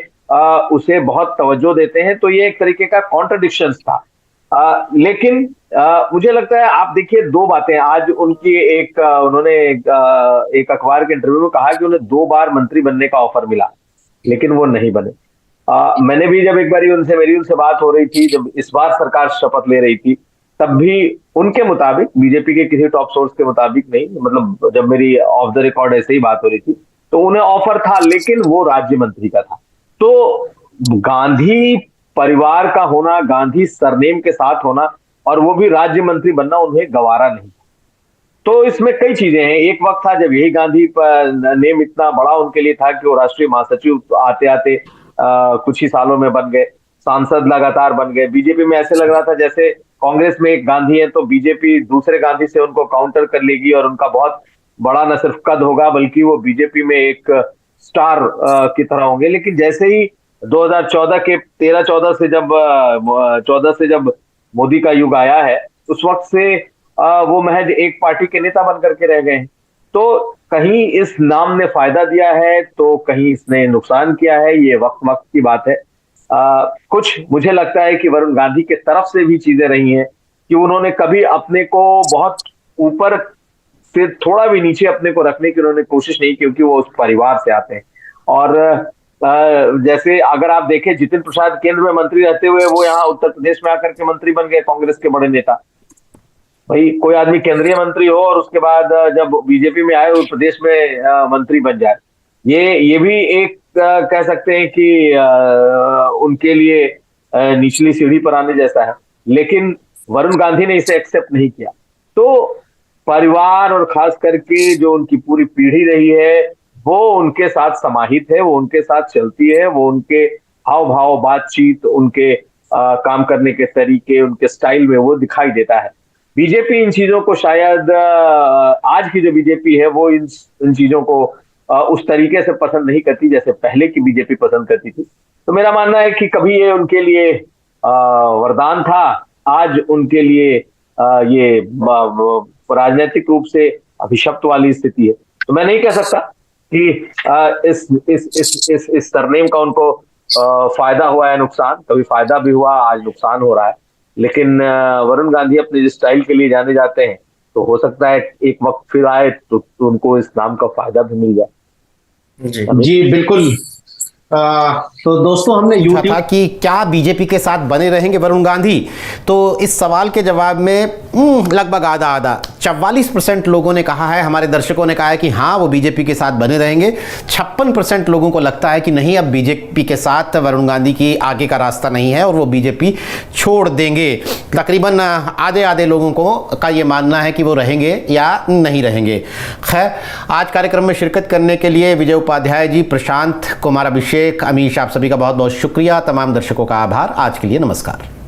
उसे बहुत तवज्जो देते हैं, तो ये एक तरीके का कॉन्ट्रडिक्शन था। लेकिन मुझे लगता है, आप देखिए दो बातें आज उनकी, उन्होंने एक अखबार के इंटरव्यू में कहा कि उन्हें 2 बार मंत्री बनने का ऑफर मिला, लेकिन वो नहीं बने। मैंने भी जब एक बार मेरी उनसे बात हो रही थी, जब इस बार सरकार शपथ ले रही थी, तब भी उनके मुताबिक, बीजेपी के किसी टॉप सोर्स के मुताबिक नहीं, मतलब जब मेरी ऑफ द रिकॉर्ड ऐसे ही बात हो रही थी, तो उन्हें ऑफर था, लेकिन वो राज्य मंत्री का था। तो गांधी परिवार का होना, गांधी सरनेम के साथ होना और वो भी राज्य मंत्री बनना उन्हें गवारा नहीं। तो इसमें कई चीजें हैं। एक वक्त था जब यही गांधी नेम इतना बड़ा उनके लिए था कि वो राष्ट्रीय महासचिव आते आते कुछ ही सालों में बन गए, सांसद लगातार बन गए। बीजेपी में ऐसे लग रहा था जैसे कांग्रेस में एक गांधी है तो बीजेपी दूसरे गांधी से उनको काउंटर कर लेगी और उनका बहुत बड़ा न सिर्फ कद होगा बल्कि वो बीजेपी में एक स्टार की तरह होंगे। लेकिन जैसे ही 2014 के 13-14 से जब मोदी का युग आया है, उस वक्त से वो महज एक पार्टी के नेता बन करके रह गए हैं। तो कहीं इस नाम ने फायदा दिया है तो कहीं इसने नुकसान किया है, ये वक्त की बात है। कुछ मुझे लगता है कि वरुण गांधी के तरफ से भी चीजें रही हैं कि उन्होंने कभी अपने को बहुत ऊपर से थोड़ा भी नीचे अपने को रखने की उन्होंने कोशिश नहीं, क्योंकि वो उस परिवार से आते हैं। और जैसे अगर आप देखें, जितिन प्रसाद केंद्र में मंत्री रहते हुए वो यहाँ उत्तर प्रदेश में आकर के मंत्री बन गए, कांग्रेस के बड़े नेता। भाई कोई आदमी केंद्रीय मंत्री हो और उसके बाद जब बीजेपी में आए उत्तर प्रदेश में मंत्री बन जाए, ये भी एक कह सकते हैं कि उनके लिए निचली सीढ़ी पर आने जैसा है। लेकिन वरुण गांधी ने इसे एक्सेप्ट नहीं किया। तो परिवार और खास करके जो उनकी पूरी पीढ़ी रही है वो उनके साथ समाहित है, वो उनके साथ चलती है, वो उनके हाव भाव, बातचीत, उनके काम करने के तरीके, उनके स्टाइल में वो दिखाई देता है। बीजेपी इन चीजों को शायद आज की जो बीजेपी है वो इन चीजों को उस तरीके से पसंद नहीं करती जैसे पहले की बीजेपी पसंद करती थी। तो मेरा मानना है कि कभी ये उनके लिए वरदान था, आज उनके लिए ये राजनीतिक रूप से अभिशप्त वाली स्थिति है। तो मैं नहीं कह सकता कि इस सरनेम का उनको फायदा हुआ है नुकसान, कभी फायदा भी हुआ, आज नुकसान हो रहा है। लेकिन वरुण गांधी अपने जिस स्टाइल के लिए जाने जाते हैं, तो हो सकता है एक वक्त फिर आए तो उनको इस नाम का फायदा भी मिल जाए। जी बिल्कुल। तो दोस्तों, हमने पूछा था कि क्या बीजेपी के साथ बने रहेंगे वरुण गांधी, तो इस सवाल के जवाब में लगभग आधा 44% लोगों ने कहा है, हमारे दर्शकों ने कहा है कि हाँ वो बीजेपी के साथ बने रहेंगे। 56% लोगों को लगता है कि नहीं, अब बीजेपी के साथ वरुण गांधी की आगे का रास्ता नहीं है और वो बीजेपी छोड़ देंगे। तकरीबन आधे लोगों का ये मानना है कि वो रहेंगे या नहीं रहेंगे। खैर, आज कार्यक्रम में शिरकत करने के लिए विजय उपाध्याय जी, प्रशांत कुमार, अभिषेक, अमीश, आप सभी का बहुत बहुत शुक्रिया। तमाम दर्शकों का आभार। आज के लिए नमस्कार।